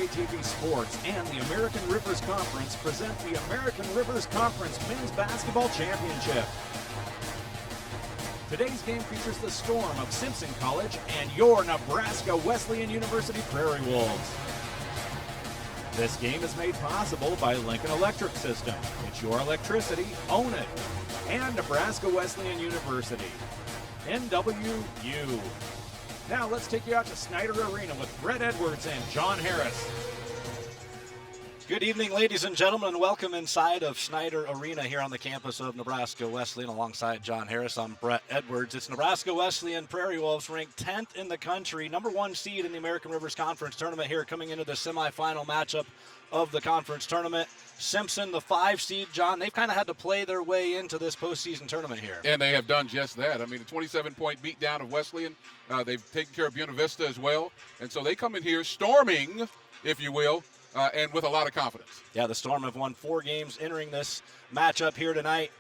TV Sports and the American Rivers Conference present the American Rivers Conference Men's Basketball Championship. Today's game features the Storm of Simpson College and your Nebraska Wesleyan University Prairie Wolves. This game is made possible by Lincoln Electric System. It's your electricity, own it. And Nebraska Wesleyan University. NWU. Now let's take you out to Snyder Arena with Brett Edwards and John Harris. Good evening, ladies and gentlemen, and welcome inside of Snyder Arena here on the campus of Nebraska Wesleyan alongside John Harris. I'm Brett Edwards. It's Nebraska Wesleyan Prairie Wolves ranked 10th in the country, number one seed in the American Rivers Conference tournament here coming into the semifinal matchup of the conference tournament. Simpson, the 5 seed, John, they've kind of had to play their way into this postseason tournament here. And they have done just that. I mean, a 27-point beatdown of Wesleyan. They've taken care of Buena Vista as well. And so they come in here storming, if you will, and with a lot of confidence. Yeah, the Storm have won 4 games entering this matchup here tonight.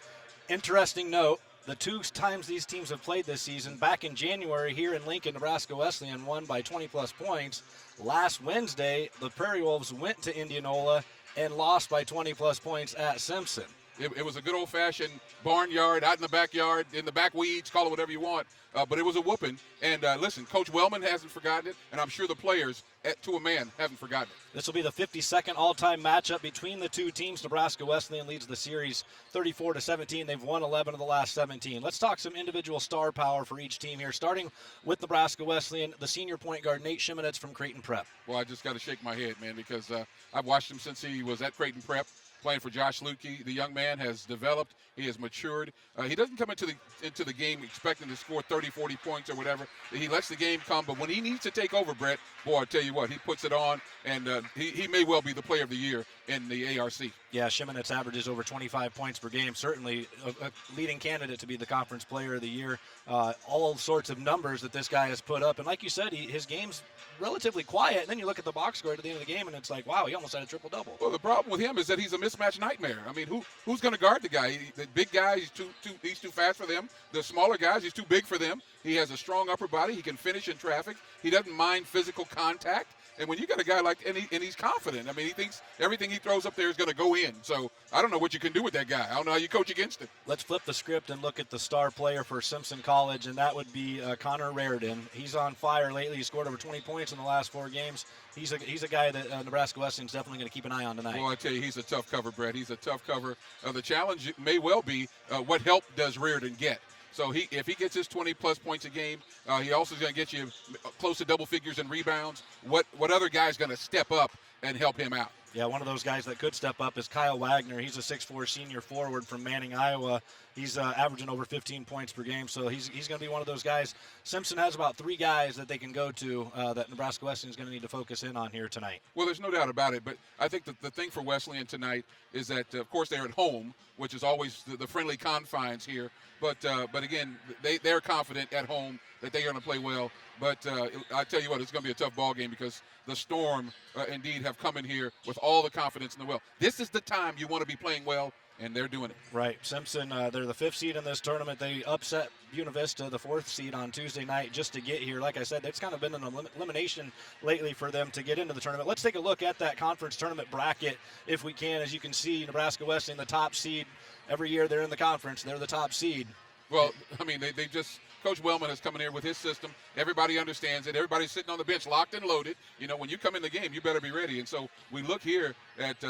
Interesting note, the 2 times these teams have played this season, back in January here in Lincoln, Nebraska Wesleyan won by 20-plus points. Last Wednesday, the Prairie Wolves went to Indianola and lost by 20-plus points at Simpson. It was a good old-fashioned barnyard, out in the backyard, in the back weeds, call it whatever you want. But it was a whooping. And listen, Coach Wellman hasn't forgotten it, and I'm sure the players, to a man, haven't forgotten it. This will be the 52nd all-time matchup between the 2 teams. Nebraska Wesleyan leads the series 34-17. They've won 11 of the last 17. Let's talk some individual star power for each team here, starting with Nebraska Wesleyan, the senior point guard, Nate Shimonetz from Creighton Prep. Well, I just got to shake my head, man, because I've watched him since he was at Creighton Prep, playing for Josh Lutke. The young man has developed. He has matured. He doesn't come into the game expecting to score 30, 40 points or whatever. He lets the game come. But when he needs to take over, Brett, boy, I tell you what, he puts it on, and he may well be the player of the year in the ARC. Yeah, Shimonetz averages over 25 points per game. Certainly a leading candidate to be the conference player of the year. All sorts of numbers that this guy has put up. And like you said, his game's relatively quiet. And then you look at the box score at the end of the game, and it's like, wow, he almost had a triple-double. Well, the problem with him is that he's a mismatch nightmare. I mean, who's going to guard the guy? The big guy, he's too fast for them. The smaller guys, he's too big for them. He has a strong upper body. He can finish in traffic. He doesn't mind physical contact. And when you got a guy like, and he's confident. I mean, he thinks everything he throws up there is going to go in. So I don't know what you can do with that guy. I don't know how you coach against him. Let's flip the script and look at the star player for Simpson College, and that would be Connor Raridan. He's on fire lately. He scored over 20 points in the last 4 games. He's a guy that Nebraska Wesleyan's definitely going to keep an eye on tonight. Well, I tell you, he's a tough cover, Brett. He's a tough cover. The challenge may well be what help does Raridan get? So if he gets his 20-plus points a game, he also is going to get you close to double figures in rebounds. What other guy's going to step up and help him out? Yeah, one of those guys that could step up is Kyle Wagner. He's a 6'4" senior forward from Manning, Iowa. He's averaging over 15 points per game, so he's going to be one of those guys. Simpson has about 3 guys that they can go to that Nebraska Wesleyan is going to need to focus in on here tonight. Well, there's no doubt about it, but I think that the thing for Wesleyan tonight is that, of course, they're at home, which is always the friendly confines here. But again, they're confident at home that they're going to play well. But I tell you what, it's going to be a tough ball game because the Storm indeed have come in here with all the confidence in the world. This is the time you want to be playing well, and they're doing it. Right. Simpson, they're the 5th seed in this tournament. They upset Buena Vista, the 4th seed, on Tuesday night just to get here. Like I said, it's kind of been an elimination lately for them to get into the tournament. Let's take a look at that conference tournament bracket if we can. As you can see, Nebraska Wesleyan, the top seed. Every year they're in the conference. They're the top seed. Well, I mean, they just – Coach Wellman has come in here with his system. Everybody understands it. Everybody's sitting on the bench locked and loaded. You know, when you come in the game, you better be ready. And so we look here at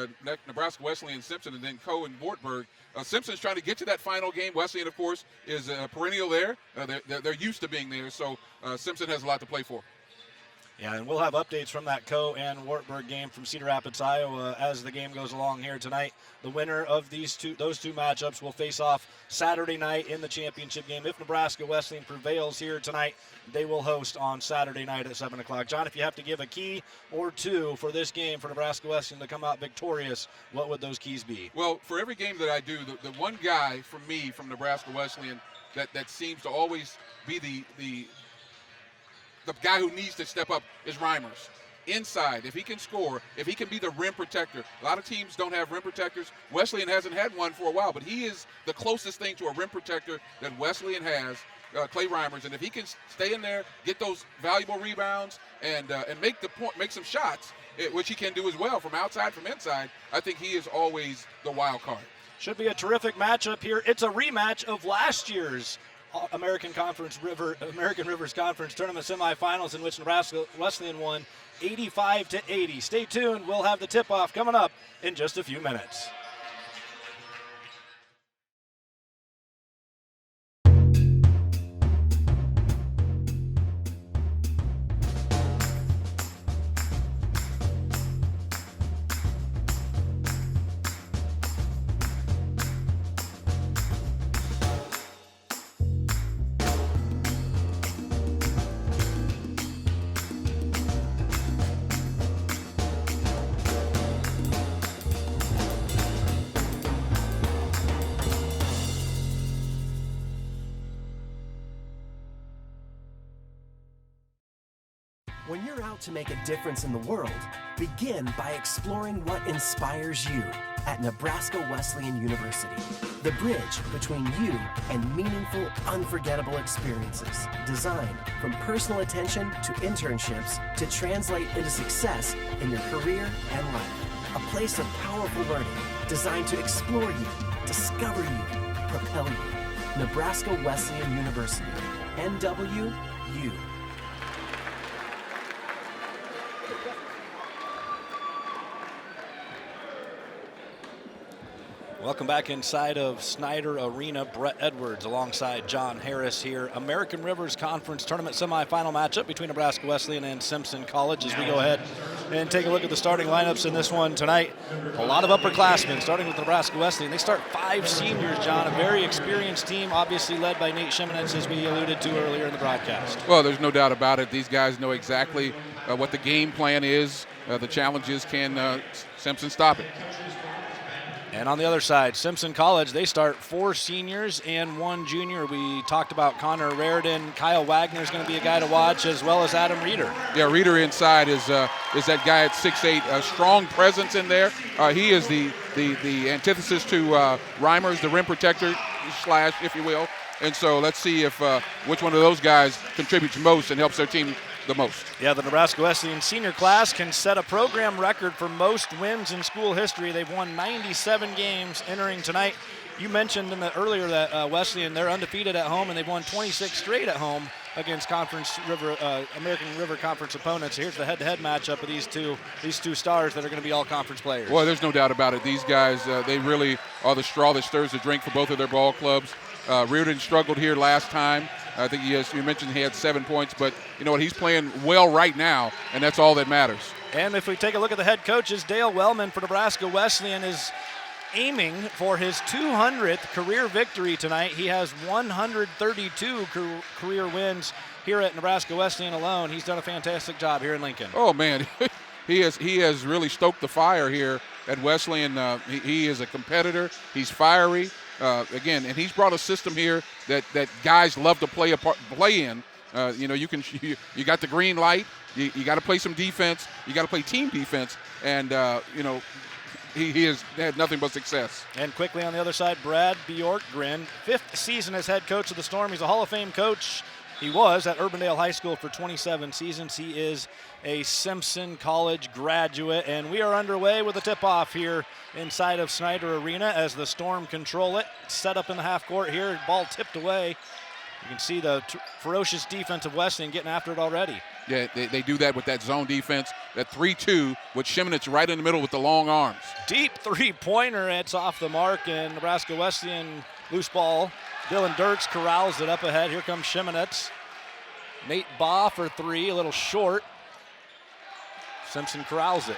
Nebraska Wesleyan, Simpson, and then Coe and Wartburg. Simpson's trying to get to that final game. Wesleyan, of course, is perennial there. They're used to being there. So Simpson has a lot to play for. Yeah, and we'll have updates from that Coe and Wartburg game from Cedar Rapids, Iowa, as the game goes along here tonight. The winner of those two matchups will face off Saturday night in the championship game. If Nebraska Wesleyan prevails here tonight, they will host on Saturday night at 7 o'clock. John, if you have to give a key or 2 for this game for Nebraska Wesleyan to come out victorious, what would those keys be? Well, for every game that I do, the one guy for me from Nebraska Wesleyan that seems to always be the guy who needs to step up is Reimers. Inside, if he can score, if he can be the rim protector. A lot of teams don't have rim protectors. Wesleyan hasn't had one for a while, but he is the closest thing to a rim protector that Wesleyan has, Clay Reimers. And if he can stay in there, get those valuable rebounds, and make some shots, which he can do as well from outside, from inside. I think he is always the wild card. Should be a terrific matchup here. It's a rematch of last year's American Rivers Conference Tournament semifinals, in which Nebraska Wesleyan won 85-80. Stay tuned. We'll have the tip-off coming up in just a few minutes. When you're out to make a difference in the world, begin by exploring what inspires you at Nebraska Wesleyan University. The bridge between you and meaningful, unforgettable experiences, designed from personal attention to internships to translate into success in your career and life. A place of powerful learning designed to explore you, discover you, propel you. Nebraska Wesleyan University, NWU. Welcome back inside of Snyder Arena. Brett Edwards alongside John Harris here. American Rivers Conference Tournament semifinal matchup between Nebraska Wesleyan and Simpson College as we go ahead and take a look at the starting lineups in this one tonight. A lot of upperclassmen, starting with Nebraska Wesleyan. They start 5 seniors, John, a very experienced team, obviously led by Nate Shimonitz, as we alluded to earlier in the broadcast. Well, there's no doubt about it. These guys know exactly what the game plan is. The challenge is, can Simpson stop it? And on the other side, Simpson College, they start 4 seniors and 1 junior. We talked about Connor Raridan. Kyle Wagner is going to be a guy to watch, as well as Adam Reeder. Yeah, Reeder inside is that guy at 6'8", a strong presence in there. He is the antithesis to Reimers, the rim protector slash, if you will. And so let's see if which one of those guys contributes most and helps their team the most. Yeah, the Nebraska Wesleyan senior class can set a program record for most wins in school history. They've won 97 games entering tonight. You mentioned earlier that Wesleyan, they're undefeated at home, and they've won 26 straight at home against American River Conference opponents. Here's the head-to-head matchup of these two stars that are going to be all conference players. Well, there's no doubt about it. These guys, they really are the straw that stirs the drink for both of their ball clubs. Reardon struggled here last time. I think you mentioned he had 7 points, but you know what? He's playing well right now, and that's all that matters. And if we take a look at the head coaches, Dale Wellman for Nebraska Wesleyan is aiming for his 200th career victory tonight. He has 132 career wins here at Nebraska Wesleyan alone. He's done a fantastic job here in Lincoln. Oh, man. He has really stoked the fire here at Wesleyan. He is a competitor. He's fiery. Again, and he's brought a system here that guys love to play in. You got the green light. You got to play some defense. You got to play team defense, and he has had nothing but success. And quickly on the other side, Brad Bjorkgren, 5th season as head coach of the Storm. He's a Hall of Fame coach. He was at Urbandale High School for 27 seasons. He is a Simpson College graduate, and we are underway with a tip-off here inside of Snyder Arena as the Storm control it. Set up in the half court here, ball tipped away. You can see the ferocious defense of Wesleyan getting after it already. Yeah, they do that with that zone defense, that 3-2 with Shimonitz right in the middle with the long arms. Deep three-pointer, it's off the mark, and Nebraska Wesleyan loose ball. Dylan Dirks corrals it up ahead. Here comes Shimonitz. Nate Baugh for 3, a little short. Simpson corrals it.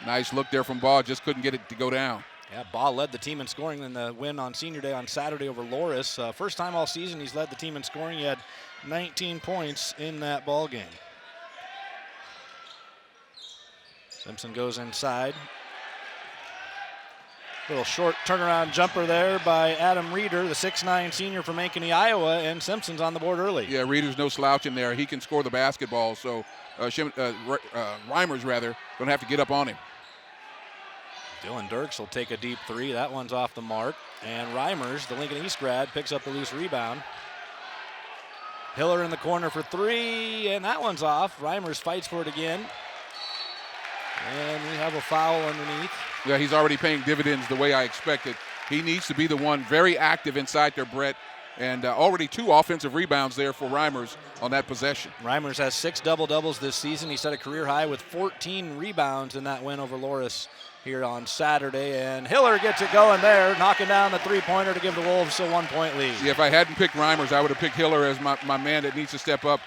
Nice look there from Baugh, just couldn't get it to go down. Yeah, Baugh led the team in scoring in the win on Senior Day on Saturday over Loris. First time all season he's led the team in scoring. He had 19 points in that ball game. Simpson goes inside. Little short turnaround jumper there by Adam Reeder, the 6'9 senior from Ankeny, Iowa, and Simpson's on the board early. Yeah, Reeder's no slouch in there. He can score the basketball, so Reimers, going to have to get up on him. Dylan Dirks will take a deep 3. That one's off the mark. And Reimers, the Lincoln East grad, picks up the loose rebound. Hiller in the corner for 3, and that one's off. Reimers fights for it again. And we have a foul underneath. Yeah, he's already paying dividends the way I expected. He needs to be the one very active inside there, Brett. And already 2 offensive rebounds there for Reimers on that possession. Reimers has 6 double-doubles this season. He set a career high with 14 rebounds in that win over Loris here on Saturday. And Hiller gets it going there, knocking down the three-pointer to give the Wolves a 1-point lead. Yeah, if I hadn't picked Reimers, I would have picked Hiller as my man that needs to step up.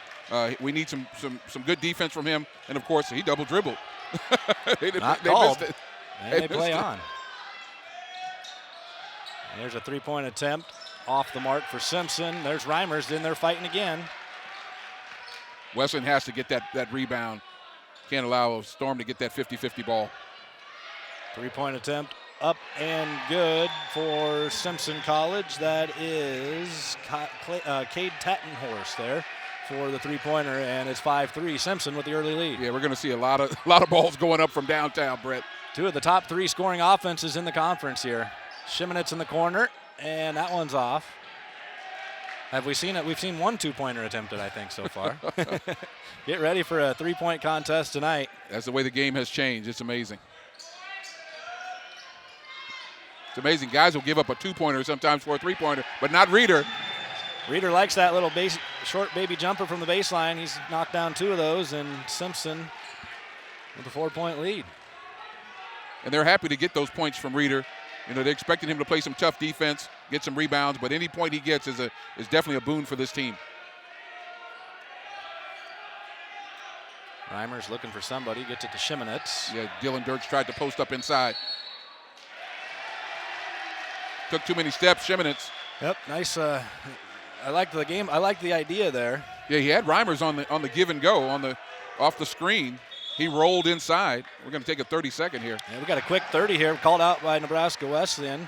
We need some good defense from him. And, of course, he double-dribbled. they called. Missed it. And they play on. And there's a three-point attempt off the mark for Simpson. There's Reimers in there fighting again. Wesleyan has to get that rebound. Can't allow Storm to get that 50-50 ball. Three-point attempt up and good for Simpson College. That is Cade Tattenhorst there for the three-pointer, and it's 5-3. Simpson with the early lead. Yeah, we're going to see a lot of balls going up from downtown, Brett. 2 of the top 3 scoring offenses in the conference here. Shimonitz in the corner, and that one's off. Have we seen it? We've seen 1 two-pointer attempted, I think, so far. Get ready for a 3-point contest tonight. That's the way the game has changed. It's amazing. It's amazing. Guys will give up a 2-pointer sometimes for a 3-pointer, but not Reeder. Reeder likes that little short baby jumper from the baseline. He's knocked down 2 of those, and Simpson with a 4-point lead. And they're happy to get those points from Reeder. You know, they're expecting him to play some tough defense, get some rebounds, but any point he gets is definitely a boon for this team. Reimers looking for somebody, gets it to Shimonitz. Yeah, Dylan Dirks tried to post up inside. Took too many steps, Shimonitz. Yep, nice. I like the game. I like the idea there. Yeah, he had Reimers on the give and go, off the screen. He rolled inside. We're going to take a 30-second here. Yeah, we got a quick 30 here, called out by Nebraska Wesleyan,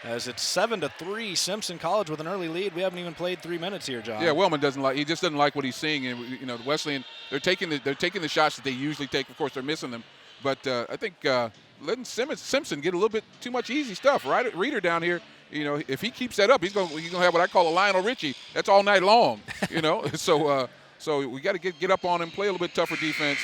as it's 7-3. Simpson College with an early lead. We haven't even played 3 minutes here, John. Yeah, Wellman he just doesn't like what he's seeing. And you know, Wesleyan, they're taking the shots that they usually take. Of course, they're missing them. But I think letting Simpson get a little bit too much easy stuff. Right, Reeder down here. You know, if he keeps that up, he's going to have what I call a Lionel Richie. That's all night long. You know, so we got to get up on him, play a little bit tougher defense.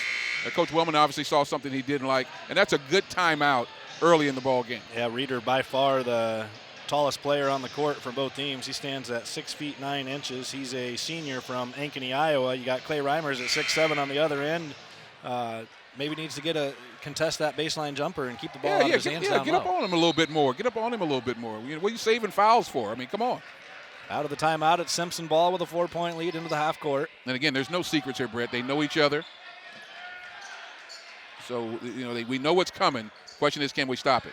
Coach Wellman obviously saw something he didn't like, and that's a good timeout early in the ball game. Yeah, Reeder by far the tallest player on the court for both teams. He stands at 6 feet 9 inches. He's a senior from Ankeny, Iowa. You got Clay Reimers at 6'7" on the other end. Maybe needs to contest that baseline jumper and keep the ball out of his hands down get low. up on him a little bit more. Get up on him a little bit more. What are you saving fouls for? I mean, come on. Out of the timeout, it's Simpson ball with a 4-point lead into the half court. And again, there's no secrets here, Brett. They know each other. So, you know, we know what's coming. Question is, can we stop it?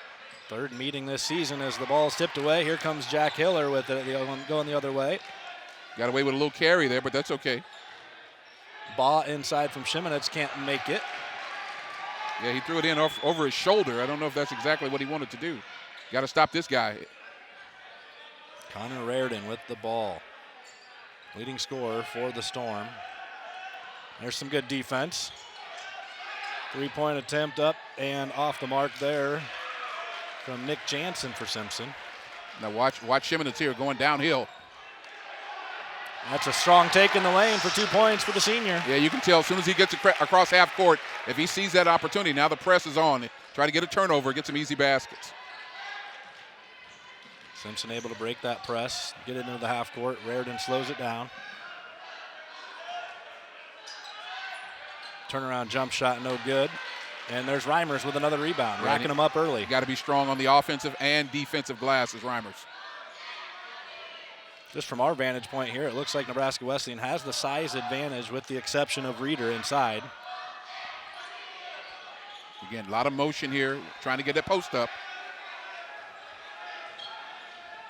Third meeting this season as the ball's tipped away. Here comes Jack Hiller with it going the other way. Got away with a little carry there, but that's okay. Ball inside from Shimonitz, can't make it. Yeah, he threw it in over his shoulder. I don't know if that's exactly what he wanted to do. Got to stop this guy. Connor Raridan with the ball. Leading scorer for the Storm. There's some good defense. 3-point attempt up and off the mark there from Nick Jansen for Simpson. Now watch Shimonitz here going downhill. That's a strong take in the lane for 2 points for the senior. Yeah, you can tell as soon as he gets across half court, if he sees that opportunity, now the press is on. Try to get a turnover, get some easy baskets. Simpson able to break that press, get it into the half court. Raridan slows it down. Turnaround jump shot, no good. And there's Reimers with another rebound, racking him up early. Got to be strong on the offensive and defensive glass as Reimers. Just from our vantage point here, it looks like Nebraska Wesleyan has the size advantage with the exception of Reeder inside. Again, a lot of motion here, trying to get that post up.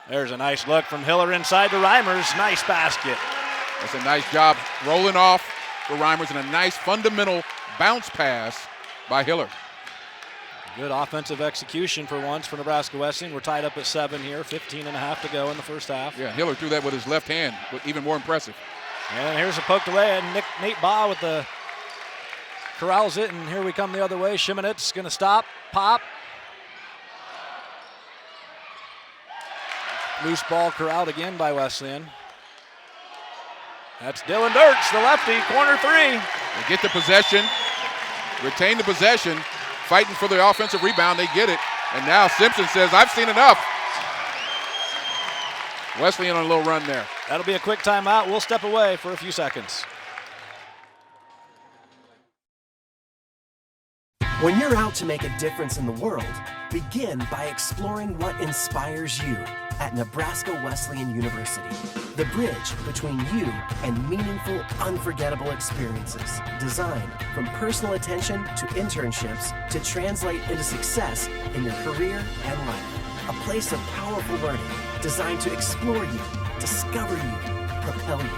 There's a nice look from Hiller inside to Reimers. Nice basket. That's a nice job rolling off for Reimers and a nice fundamental bounce pass by Hiller. Good offensive execution for once for Nebraska Wesleyan. We're tied up at 7 here, 15.5 to go in the first half. Yeah, Hiller threw that with his left hand, but even more impressive. And here's a poked away, and Nate Baugh with the corrals it, and here we come the other way. Shimonitz going to stop, pop. Loose ball corralled again by Wesleyan. That's Dylan Dirks, the lefty, corner 3. They get the possession, retain the possession, fighting for the offensive rebound. They get it. And now Simpson says, I've seen enough. Wesleyan on a little run there. That'll be a quick timeout. We'll step away for a few seconds. When you're out to make a difference in the world, begin by exploring what inspires you at Nebraska Wesleyan University. The bridge between you and meaningful, unforgettable experiences designed from personal attention to internships to translate into success in your career and life. A place of powerful learning designed to explore you, discover you, propel you.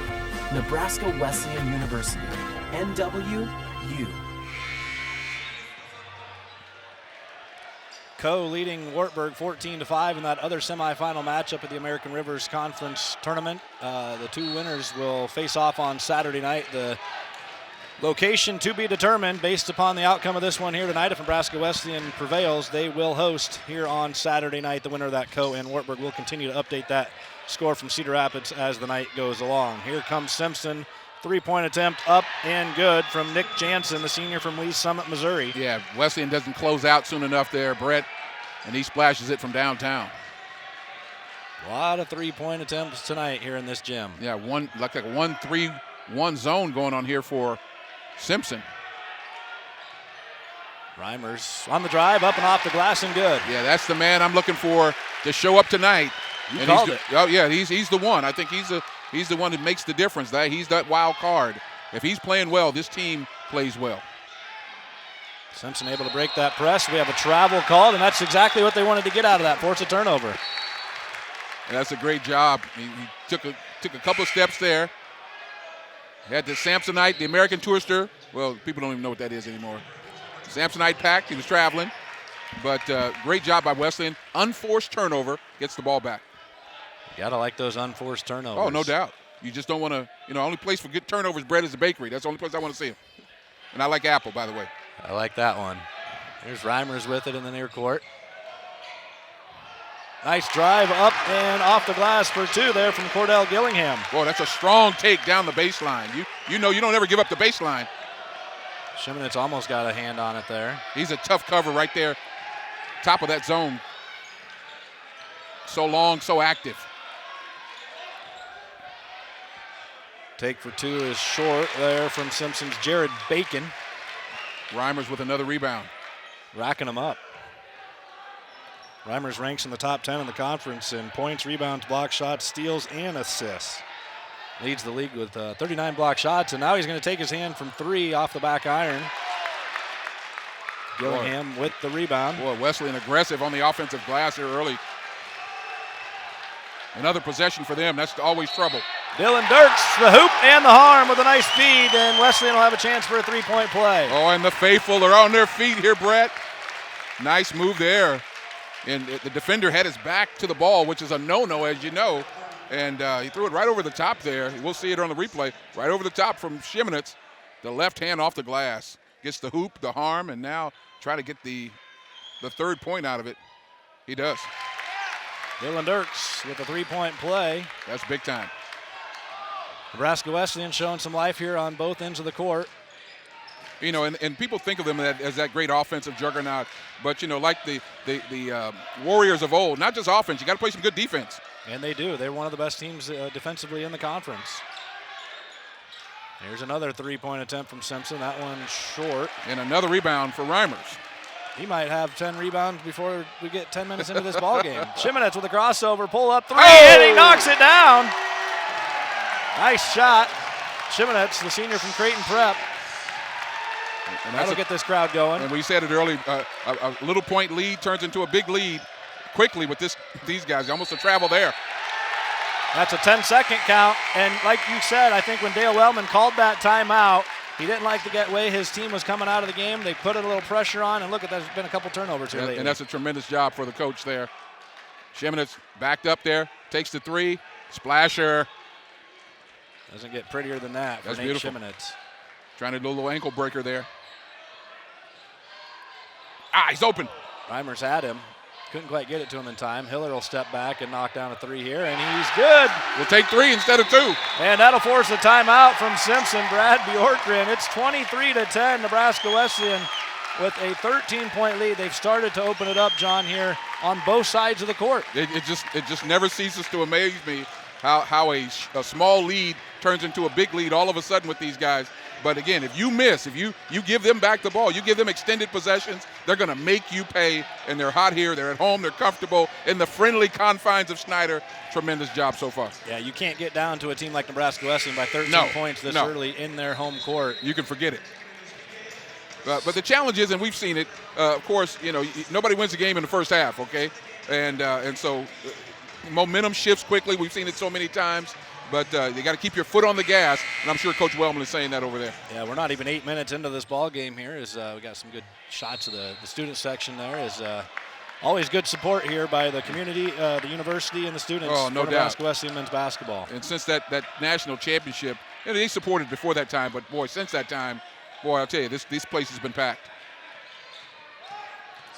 Nebraska Wesleyan University, NWU. Co leading Wartburg 14-5 in that other semifinal matchup at the American Rivers Conference Tournament. The two winners will face off on Saturday night. The location to be determined based upon the outcome of this one here tonight. If Nebraska Wesleyan prevails, they will host here on Saturday night. The winner of that Co and Wartburg will continue to update that score from Cedar Rapids as the night goes along. Here comes Simpson. Three-point attempt up and good from Nick Jansen, the senior from Lee's Summit, Missouri. Yeah, Wesleyan doesn't close out soon enough there, Brett, and he splashes it from downtown. A lot of three-point attempts tonight here in this gym. Yeah, like a 1-3-1 zone going on here for Simpson. Reimers on the drive, up and off the glass and good. Yeah, that's the man I'm looking for to show up tonight. You called it. Oh yeah, he's the one. I think he's the one that makes the difference. He's that wild card. If he's playing well, this team plays well. Simpson able to break that press. We have a travel called, and that's exactly what they wanted to get out of that. Force a turnover. And that's a great job. He took a couple of steps there. He had the Samsonite, the American Tourister. Well, people don't even know what that is anymore. Samsonite pack. He was traveling. But great job by Wesleyan. Unforced turnover. Gets the ball back. You gotta like those unforced turnovers. Oh, no doubt. You just don't want to, only place for good turnovers, bread is the bakery. That's the only place I want to see him. And I like Apple, by the way. I like that one. Here's Reimers with it in the near court. Nice drive up and off the glass for two there from Cordell Gillingham. Boy, that's a strong take down the baseline. You know you don't ever give up the baseline. Shimonitz almost got a hand on it there. He's a tough cover right there, top of that zone. So long, so active. Take for two is short there from Simpson's Jared Bacon. Reimers with another rebound. Racking them up. Reimers ranks in the top 10 in the conference in points, rebounds, block shots, steals, and assists. Leads the league with 39 block shots, and now he's going to take his hand from three off the back iron. Gillingham with the rebound. Boy, Wesleyan aggressive on the offensive glass here early. Another possession for them. That's always trouble. Dylan Dirks, the hoop and the harm with a nice feed, and Wesleyan will have a chance for a three-point play. Oh, and the faithful are on their feet here, Brett. Nice move there. And the defender had his back to the ball, which is a no-no, as you know. And he threw it right over the top there. We'll see it on the replay. Right over the top from Shimonitz. The left hand off the glass. Gets the hoop, the harm, and now try to get the third point out of it. He does. Dylan Dirks with a three-point play. That's big time. Nebraska Wesleyan showing some life here on both ends of the court. And people think of them as that great offensive juggernaut, but like the Warriors of old, not just offense. You got to play some good defense. And they do. They're one of the best teams defensively in the conference. Here's another three-point attempt from Simpson. That one short. And another rebound for Reimers. He might have 10 rebounds before we get 10 minutes into this ballgame. Shimonitz with a crossover, pull up three, and he knocks it down. Nice shot. Shimonitz, the senior from Creighton Prep. And that'll get this crowd going. And we said it early, a little point lead turns into a big lead quickly with these guys. Almost a travel there. That's a 10-second count. And like you said, I think when Dale Wellman called that timeout, he didn't like the way his team was coming out of the game. They put a little pressure on, and look at that, there's been a couple turnovers here lately. And that's a tremendous job for the coach there. Shimonitz backed up there, takes the three, splasher. Doesn't get prettier than that for Nate Shimonitz. Trying to do a little ankle breaker there. He's open. Reimers had him. Couldn't quite get it to him in time. Hiller will step back and knock down a three here, and he's good. We'll take three instead of two. And that'll force a timeout from Simpson. Brad Bjorkgren. It's 23-10, Nebraska Wesleyan with a 13-point lead. They've started to open it up, John, here on both sides of the court. It just never ceases to amaze me how a small lead turns into a big lead all of a sudden with these guys. But again, if you miss, if you give them back the ball, you give them extended possessions, they're going to make you pay, and they're hot here. They're at home. They're comfortable in the friendly confines of Snyder. Tremendous job so far. Yeah, you can't get down to a team like Nebraska Wesleyan by 13 points this early in their home court. You can forget it. But the challenge is, and we've seen it, of course, nobody wins a game in the first half, okay? And so momentum shifts quickly. We've seen it so many times. But you got to keep your foot on the gas, and I'm sure Coach Wellman is saying that over there. Yeah, we're not even 8 minutes into this ball game here. We got some good shots of the student section there. Always good support here by the community, the university, and the students for Nebraska Wesleyan men's basketball. And since that national championship, they supported before that time, but boy, since that time, I'll tell you, this place has been packed.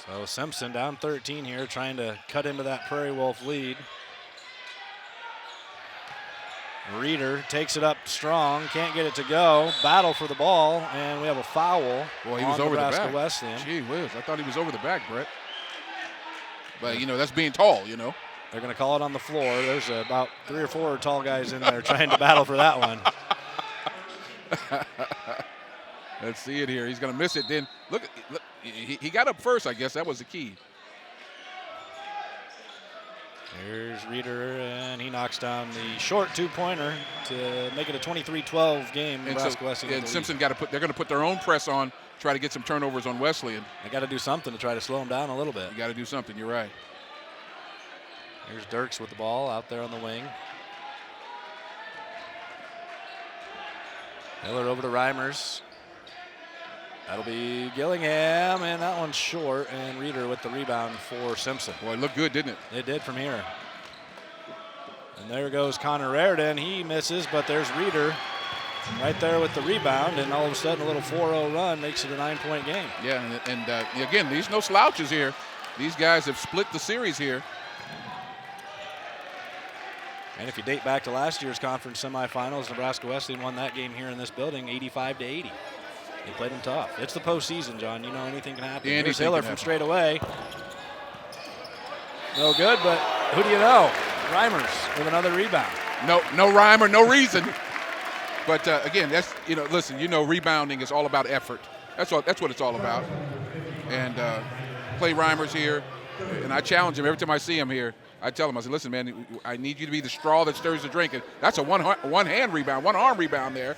So Simpson down 13 here, trying to cut into that Prairie Wolf lead. Reeder takes it up strong, can't get it to go. Battle for the ball, and we have a foul. Boy, he was over Nebraska the back. Wesleyan. Gee whiz, I thought he was over the back, Brett. But, that's being tall, They're going to call it on the floor. There's about 3 or 4 tall guys in there trying to battle for that one. Let's see it here. He's going to miss it. Then, look, he got up first, I guess. That was the key. Here's Reeder, and he knocks down the short two-pointer to make it a 23-12 game. Nebraska Wesleyan. And Simpson they're going to put their own press on, try to get some turnovers on Wesleyan. They got to do something to try to slow them down a little bit. You got to do something. You're right. Here's Dirks with the ball out there on the wing. Miller over to Reimers. That'll be Gillingham, and that one's short, and Reeder with the rebound for Simpson. Boy, it looked good, didn't it? It did from here. And there goes Connor Raridan. He misses, but there's Reeder right there with the rebound, and all of a sudden a little 4-0 run makes it a 9-point game. Yeah, and again, these no slouches here. These guys have split the series here. And if you date back to last year's conference semifinals, Nebraska Wesleyan won that game here in this building 85-80. They played them tough. It's the postseason, John. Anything can happen. Here's Hiller from straight away. No good, but who do you know? Reimers with another rebound. No rhyme or no reason. But again, that's listen. Rebounding is all about effort. That's what it's all about. And play Reimers here, and I challenge him every time I see him here. I tell him, I said, listen, man, I need you to be the straw that stirs the drink. And that's a one-hand rebound, one-arm rebound there.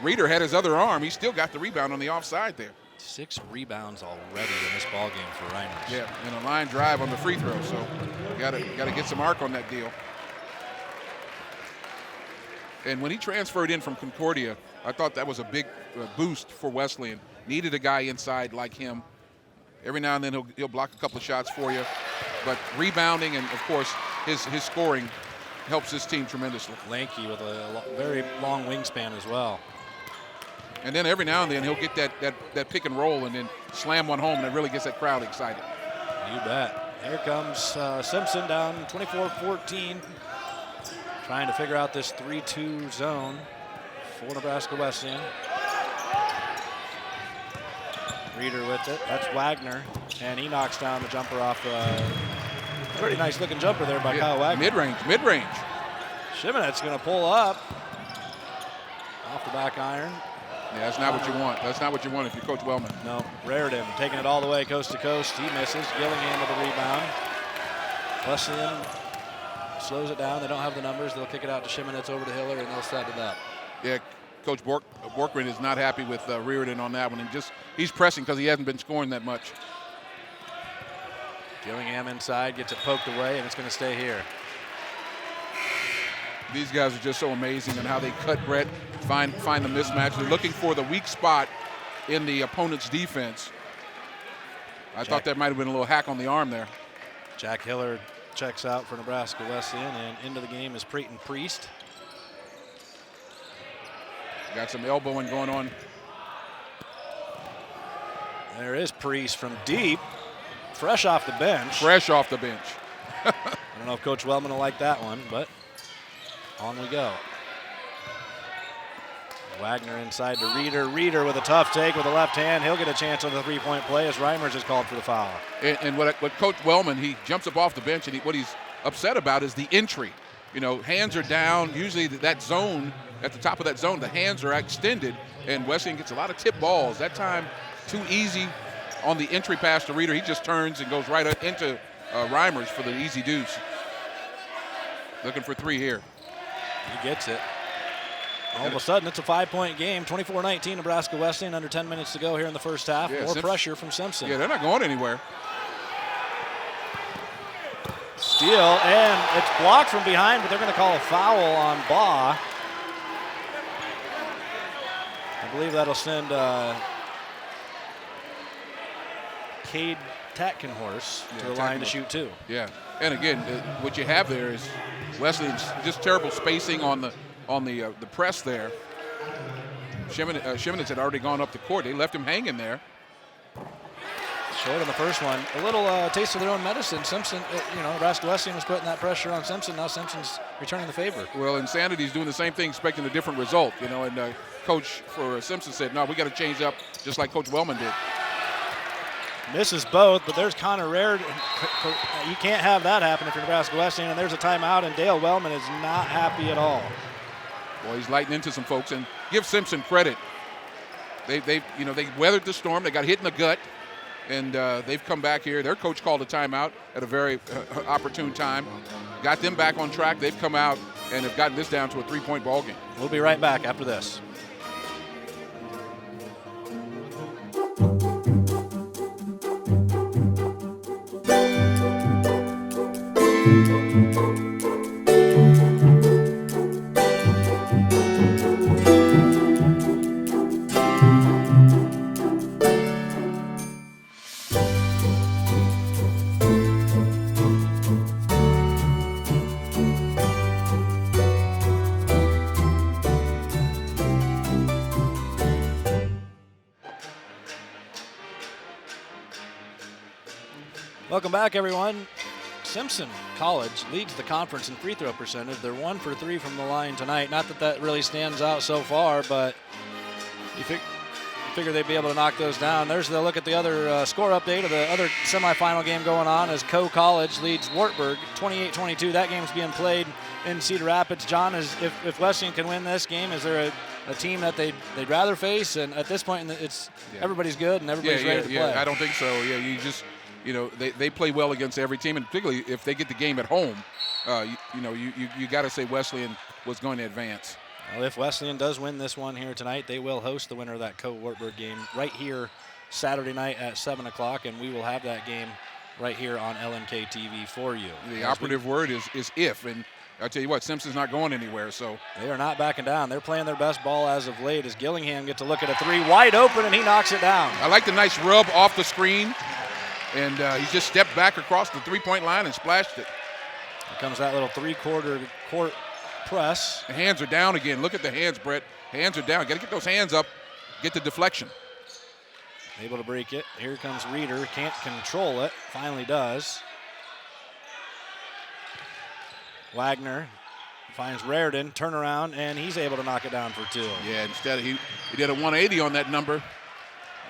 Reeder had his other arm. He still got the rebound on the offside there. 6 rebounds already in this ball game for Reimers. Yeah, and a line drive on the free throw. So got to get some arc on that deal. And when he transferred in from Concordia, I thought that was a big boost for Wesleyan. Needed a guy inside like him. Every now and then he'll block a couple of shots for you. But rebounding and, of course, his scoring helps this team tremendously. Lanky with a very long wingspan as well. And then every now and then he'll get that pick and roll and then slam one home, and it really gets that crowd excited. You bet. Here comes Simpson down 24-14, trying to figure out this 3-2 zone for Nebraska Wesleyan. Reeder with it. That's Wagner, and he knocks down the jumper off. Pretty nice looking jumper there by Kyle Wagner. Mid-range. Shimonet's going to pull up off the back iron. Yeah, that's not what you want. That's not what you want if you're Coach Wellman. No, Raridan taking it all the way coast to coast. He misses. Gillingham with the rebound. Wesleyan slows it down. They don't have the numbers. They'll kick it out to Shimonet's over to Hiller, and they'll set it up. Yeah, Coach Borkman is not happy with Reardon on that one. He's pressing because he hasn't been scoring that much. Gillingham inside, gets it poked away, and it's going to stay here. These guys are just so amazing in how they cut Brett, find the mismatch. They're looking for the weak spot in the opponent's defense. I thought that might have been a little hack on the arm there. Jack Hiller checks out for Nebraska Wesleyan, and into the game is Peyton Priest. Got some elbowing going on. There is Priest from deep, fresh off the bench. Fresh off the bench. I don't know if Coach Wellman will like that one, but on we go. Wagner inside to Reeder. Reeder with a tough take with the left hand. He'll get a chance on the three-point play as Reimers is called for the foul. And what Coach Wellman, he jumps up off the bench, and what he's upset about is the entry. You know, hands are down. Usually that zone, at the top of that zone, the hands are extended, and Wesleyan gets a lot of tip balls. That time, too easy on the entry pass to Reeder. He just turns and goes right into Reimers for the easy deuce. Looking for three here. He gets it. All of a sudden, it's a 5-point game. 24-19, Nebraska Wesleyan, under 10 minutes to go here in the first half. Yeah, More pressure from Simpson. Yeah, they're not going anywhere. Steal, and it's blocked from behind, but they're going to call a foul on Baugh. I believe that'll send Cade Tatkenhorse to the line to shoot two. Yeah, and again, what you have there is Wesleyan's just terrible spacing on the press there. Shimonitz had already gone up the court. They left him hanging there. Short on the first one. A little taste of their own medicine. Simpson, Nebraska Wesleyan was putting that pressure on Simpson. Now Simpson's returning the favor. Well, Insanity's doing the same thing, expecting a different result. And coach for Simpson said, no, we got to change up just like Coach Wellman did. Misses both, but there's Connor Raridan. You can't have that happen if you're Nebraska Wesleyan, and there's a timeout, and Dale Wellman is not happy at all. Well, he's lighting into some folks, and give Simpson credit. They weathered the storm. They got hit in the gut, and they've come back here. Their coach called a timeout at a very opportune time. Got them back on track. They've come out and have gotten this down to a 3-point ball game. We'll be right back after this. Welcome back, everyone. Simpson College leads the conference in free throw percentage. They're 1 for 3 from the line tonight. Not that really stands out so far, but you figure they'd be able to knock those down. There's the look at the other score update of the other semifinal game going on as Coe College leads Wartburg 28-22. That game's being played in Cedar Rapids. John, if Wesleyan can win this game, is there a team that they'd rather face? And at this point, everybody's good and everybody's ready to play. Yeah, I don't think so. Yeah, they play well against every team, and particularly if they get the game at home, you got to say Wesleyan was going to advance. Well, if Wesleyan does win this one here tonight, they will host the winner of that Coe-Wartburg game right here Saturday night at 7 o'clock, and we will have that game right here on LNK TV for you. The operative word is if, and I'll tell you what, Simpson's not going anywhere. So they are not backing down. They're playing their best ball as of late as Gillingham gets a look at a three, wide open, and he knocks it down. I like the nice rub off the screen. And he just stepped back across the three-point line and splashed it. Here comes that little three-quarter court press. The hands are down again. Look at the hands, Brett. Hands are down. Got to get those hands up, get the deflection. Able to break it. Here comes Reeder. Can't control it. Finally does. Wagner finds Raridan. Turnaround, and he's able to knock it down for two. Yeah, instead he did a 180 on that number.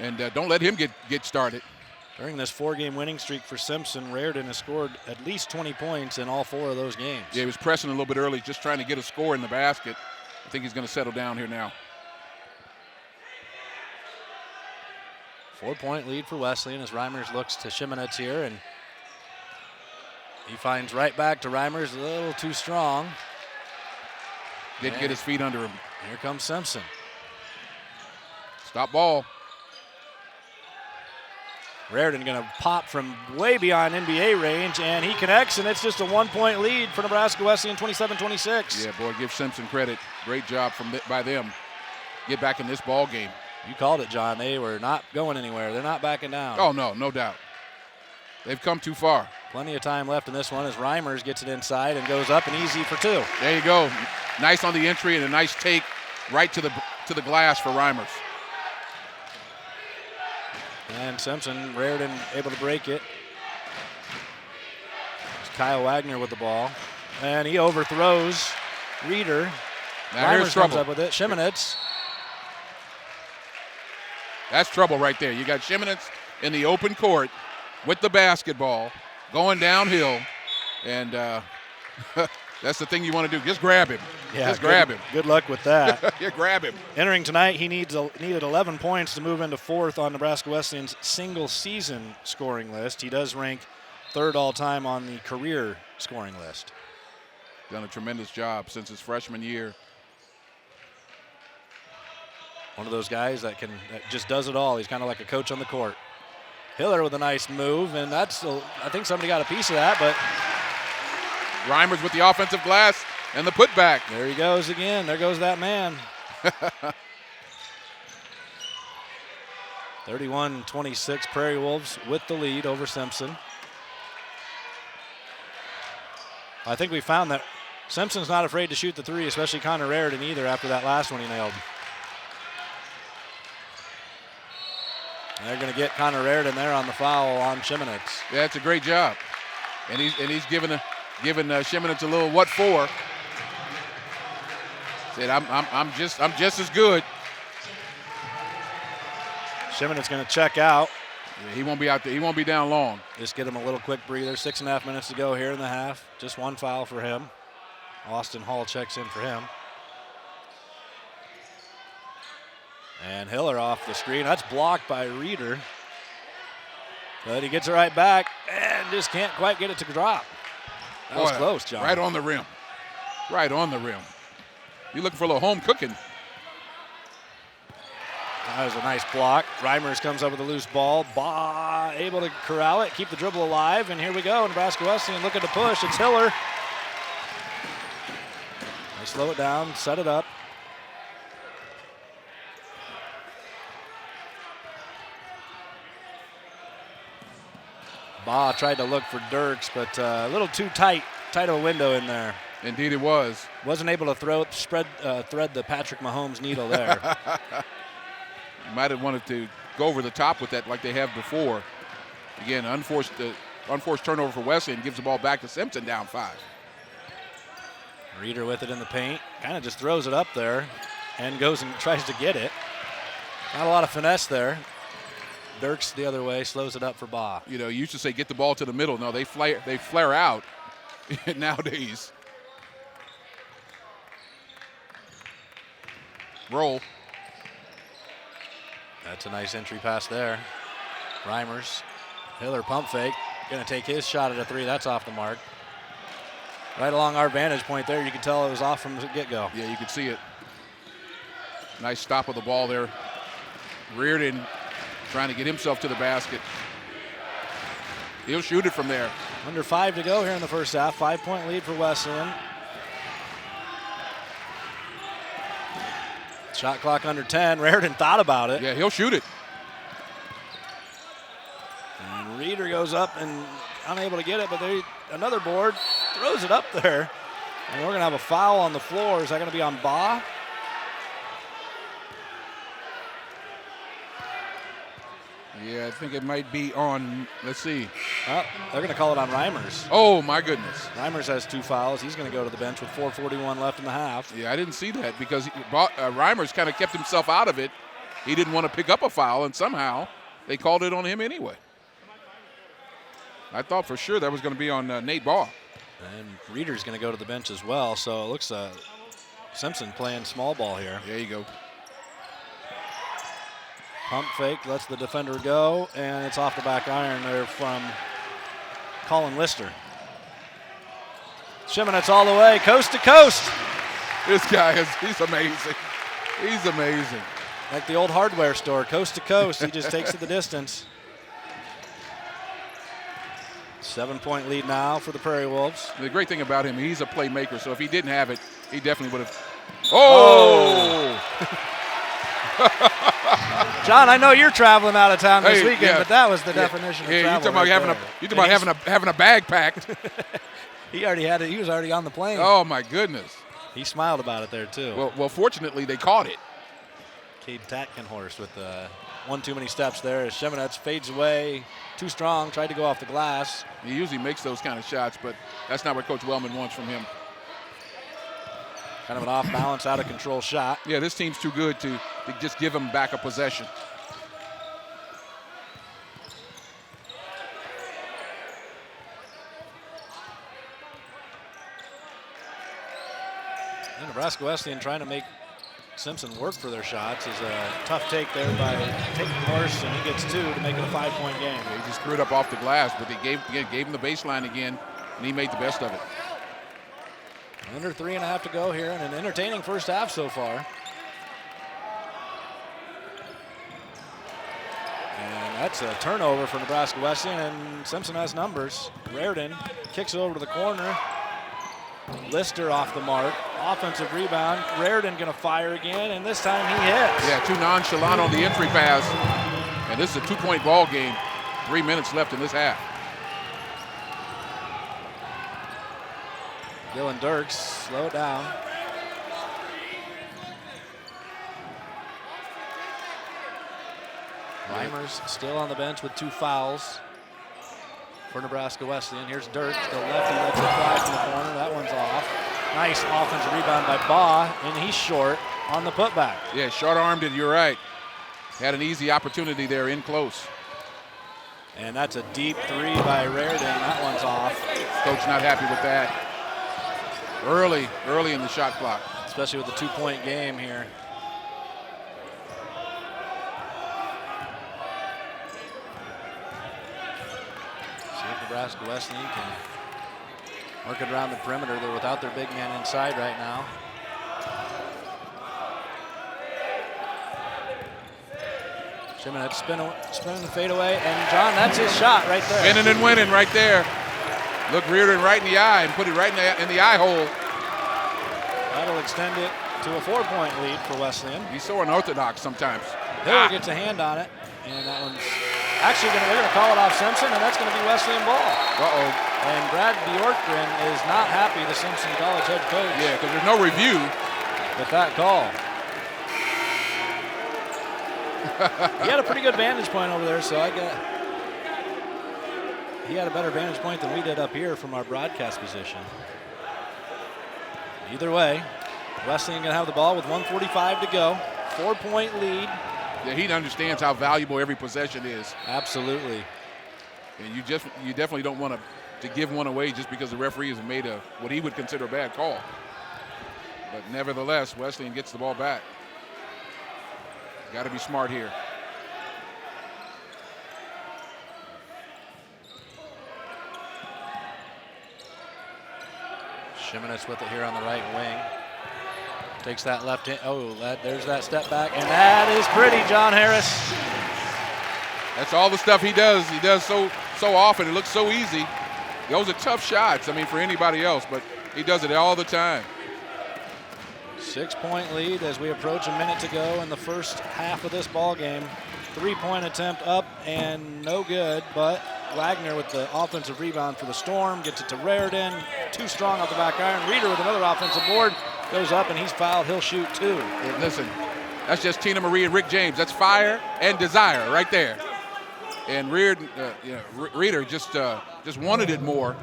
And don't let him get started. During this 4-game winning streak for Simpson, Raridan has scored at least 20 points in all 4 of those games. Yeah, he was pressing a little bit early, just trying to get a score in the basket. I think he's going to settle down here now. 4-point lead for Wesleyan as Reimers looks to Shimonitz here, and he finds right back to Reimers, a little too strong. Didn't get his feet under him. Here comes Simpson. Stop ball. Raridan going to pop from way beyond NBA range, and he connects, and it's just a 1-point lead for Nebraska Wesleyan, 27-26. Yeah, boy, give Simpson credit. Great job by them. Get back in this ball game. You called it, John. They were not going anywhere. They're not backing down. Oh, no doubt. They've come too far. Plenty of time left in this one as Reimers gets it inside and goes up and easy for 2. There you go. Nice on the entry and a nice take right to the glass for Reimers. And Simpson, Raridan able to break it. It's Kyle Wagner with the ball. And he overthrows Reeder. Now here's Reimers trouble. comes up with it. Shimonitz That's trouble right there. You got Shimonitz in the open court with the basketball going downhill, and that's the thing you want to do. Just grab him. Yeah, just grab him. Good luck with that. Yeah, grab him. Entering tonight, he needed 11 points to move into 4th on Nebraska Wesleyan's single-season scoring list. He does rank 3rd all-time on the career scoring list. Done a tremendous job since his freshman year. One of those guys that just does it all. He's kind of like a coach on the court. Hiller with a nice move, and I think somebody got a piece of that, but Reimers with the offensive glass and the putback. There he goes again. There goes that man. 31-26, Prairie Wolves with the lead over Simpson. I think we found that Simpson's not afraid to shoot the three, especially Connor Raritan either after that last one he nailed. And they're going to get Connor Raritan there on the foul on Shimonitz. Yeah, that's a great job. And he's giving Shimonitz a little what for. Said I'm just as good. Shimonitz going to check out. Yeah, he won't be out there. He won't be down long. Just get him a little quick breather. 6.5 minutes to go here in the half. Just one foul for him. Austin Hall checks in for him. And Hiller off the screen. That's blocked by Reeder. But he gets it right back and just can't quite get it to drop. That was close, John. Right on the rim. Right on the rim. You're looking for a little home cooking. That was a nice block. Reimers comes up with a loose ball. Baugh able to corral it, keep the dribble alive, and here we go. Nebraska Wesleyan looking to push. It's Hiller. They slow it down, set it up. Baugh tried to look for Dirks, but a little too tight of a window in there. Indeed it was. Wasn't able to thread the Patrick Mahomes needle there. Might have wanted to go over the top with that like they have before. Again, unforced turnover for Wesleyan, gives the ball back to Simpson down 5. Reeder with it in the paint, kind of just throws it up there and goes and tries to get it. Not a lot of finesse there. Dirks the other way, slows it up for Baugh. You know, you used to say get the ball to the middle. No, they flare out nowadays. Roll. That's a nice entry pass there. Reimers, Hiller pump fake, gonna take his shot at a 3. That's off the mark. Right along our vantage point there, you can tell it was off from the get-go. Yeah, you can see it. Nice stop of the ball there. Reardon trying to get himself to the basket. He'll shoot it from there. Under 5 to go here in the first half. 5-point lead for Wesleyan. Shot clock under 10. Raritan thought about it. Yeah, he'll shoot it. And Reeder goes up and unable to get it, but another board throws it up there. And we're going to have a foul on the floor. Is that going to be on Baugh? Yeah, I think it might be on, let's see. Oh, they're going to call it on Reimers. Oh, my goodness. Reimers has 2 fouls. He's going to go to the bench with 4:41 left in the half. Yeah, I didn't see that because Reimers kind of kept himself out of it. He didn't want to pick up a foul, and somehow they called it on him anyway. I thought for sure that was going to be on Nate Baugh. And Reeder's going to go to the bench as well, so it looks Simpson playing small ball here. There you go. Pump fake, lets the defender go, and it's off the back iron there from Colin Lister. Shimonitz all the way, coast to coast. This guy he's amazing. He's amazing. Like the old hardware store, coast to coast. He just takes it the distance. 7-point lead now for the Prairie Wolves. The great thing about him, he's a playmaker, so if he didn't have it, he definitely would have. Oh! John, I know you're traveling out of town this weekend, but that was the definition of travel. Yeah, you talking about having a bag packed. He already had it. He was already on the plane. Oh my goodness. He smiled about it there too. Well, fortunately they caught it. Cade Tatkenhorst with one too many steps there as Shimonitz fades away. Too strong, tried to go off the glass. He usually makes those kind of shots, but that's not what Coach Wellman wants from him. Kind of an off-balance, out-of-control shot. Yeah, this team's too good to just give him back a possession. Nebraska Wesleyan trying to make Simpson work for their shots is a tough take there by Tate Morse, and he gets 2 to make it a 5-point game. He just threw it up off the glass, but they gave him the baseline again, and he made the best of it. Under 3.5 to go here, and an entertaining first half so far. And that's a turnover for Nebraska Wesleyan, and Simpson has numbers. Reardon kicks it over to the corner. Lister off the mark. Offensive rebound. Reardon going to fire again, and this time he hits. Yeah, too nonchalant on the entry pass. And this is a 2-point ball game. 3 minutes left in this half. Dylan Dirks, slow it down. Reimers still on the bench with 2 fouls for Nebraska Wesleyan. Here's Dirks, the lefty lets it fly from the corner. That one's off. Nice offensive rebound by Baugh, and he's short on the putback. Yeah, short-armed it, you're right. Had an easy opportunity there in close. And that's a deep 3 by Reardon. That one's off. Coach not happy with that. Early in the shot clock. Especially with the 2-point game here. See if Nebraska Wesleyan can work it around the perimeter. They're without their big man inside right now. Shimonette spinning the fadeaway, and John, that's his shot right there. Spinning and winning right there. Look Reardon right in the eye and put it right in the eye hole. That'll extend it to a 4-point lead for Wesleyan. He's so unorthodox sometimes. Hill gets a hand on it, and that one's actually they're going to call it off Simpson, and that's going to be Wesleyan ball. Uh-oh. And Brad Bjorkgren is not happy, the Simpson College head coach. Yeah, because there's no review. With that call. He had a pretty good vantage point over there, so he had a better vantage point than we did up here from our broadcast position. Either way, Wesleyan going to have the ball with 1:45 to go. 4-point lead. Yeah, he understands how valuable every possession is. Absolutely. And you definitely don't want to give one away just because the referee has made what he would consider a bad call. But nevertheless, Wesleyan gets the ball back. Got to be smart here. Shimonette with it here on the right wing. Takes that left hand. Oh, there's that step back. And that is pretty, John Harris. That's all the stuff he does. He does so often. It looks so easy. Those are tough shots, I mean, for anybody else, but he does it all the time. 6-point lead as we approach a minute to go in the first half of this ball game. 3-point attempt up and no good, but Wagner with the offensive rebound for the Storm gets it to Reardon. Too strong off the back iron. Reeder with another offensive board goes up, and he's fouled. He'll shoot 2. Hey, listen, that's just Tina Marie and Rick James. That's fire and desire right there. And Reeder just wanted it more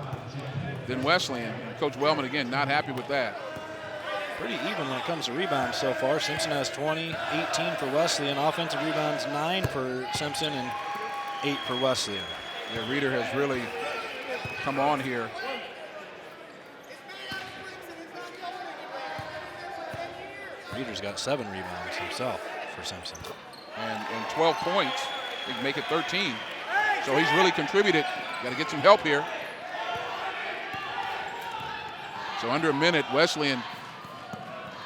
than Wesleyan. Coach Wellman again not happy with that. Pretty even when it comes to rebounds so far. Simpson has 20, 18 for Wesleyan. Offensive rebounds 9 for Simpson and 8 for Wesleyan. Yeah, Reeder has really come on here. Reeder's got 7 rebounds himself for Simpson. And 12 points. He can make it 13. So he's really contributed. Got to get some help here. So under a minute, Wesleyan,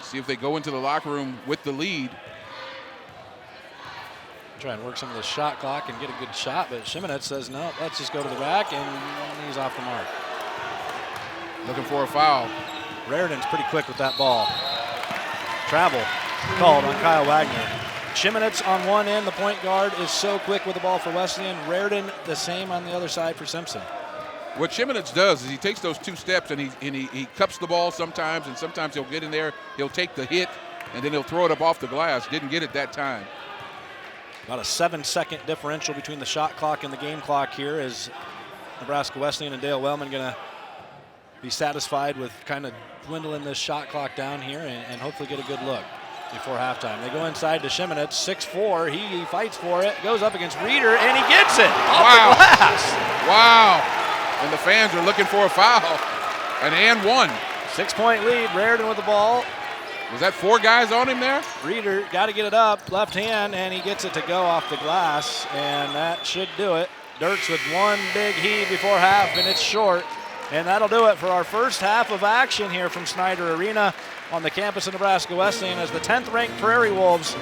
see if they go into the locker room with the lead. Try and work some of the shot clock and get a good shot, but Shimonette says no, let's just go to the rack, and he's off the mark. Looking for a foul. Reardon's pretty quick with that ball. Travel called on Kyle Wagner. Shimonette's on one end, the point guard is so quick with the ball for Wesleyan. Reardon the same on the other side for Simpson. What Shimonette does is he takes those 2 steps and he cups the ball sometimes, and sometimes he'll get in there, he'll take the hit, and then he'll throw it up off the glass. Didn't get it that time. About a 7-second differential between the shot clock and the game clock here. Is Nebraska Wesleyan and Dale Wellman going to be satisfied with kind of dwindling this shot clock down here and hopefully get a good look before halftime? They go inside to Shimonette, 6'4". He fights for it, goes up against Reeder, and he gets it off the glass. Wow. And the fans are looking for a foul. And 1. 6-point lead. Reardon with the ball. Was that 4 guys on him there? Reeder got to get it up, left hand, and he gets it to go off the glass, and that should do it. Dirks with one big heave before half, and it's short. And that'll do it for our first half of action here from Snyder Arena on the campus of Nebraska Wesleyan as the 10th-ranked Prairie Wolves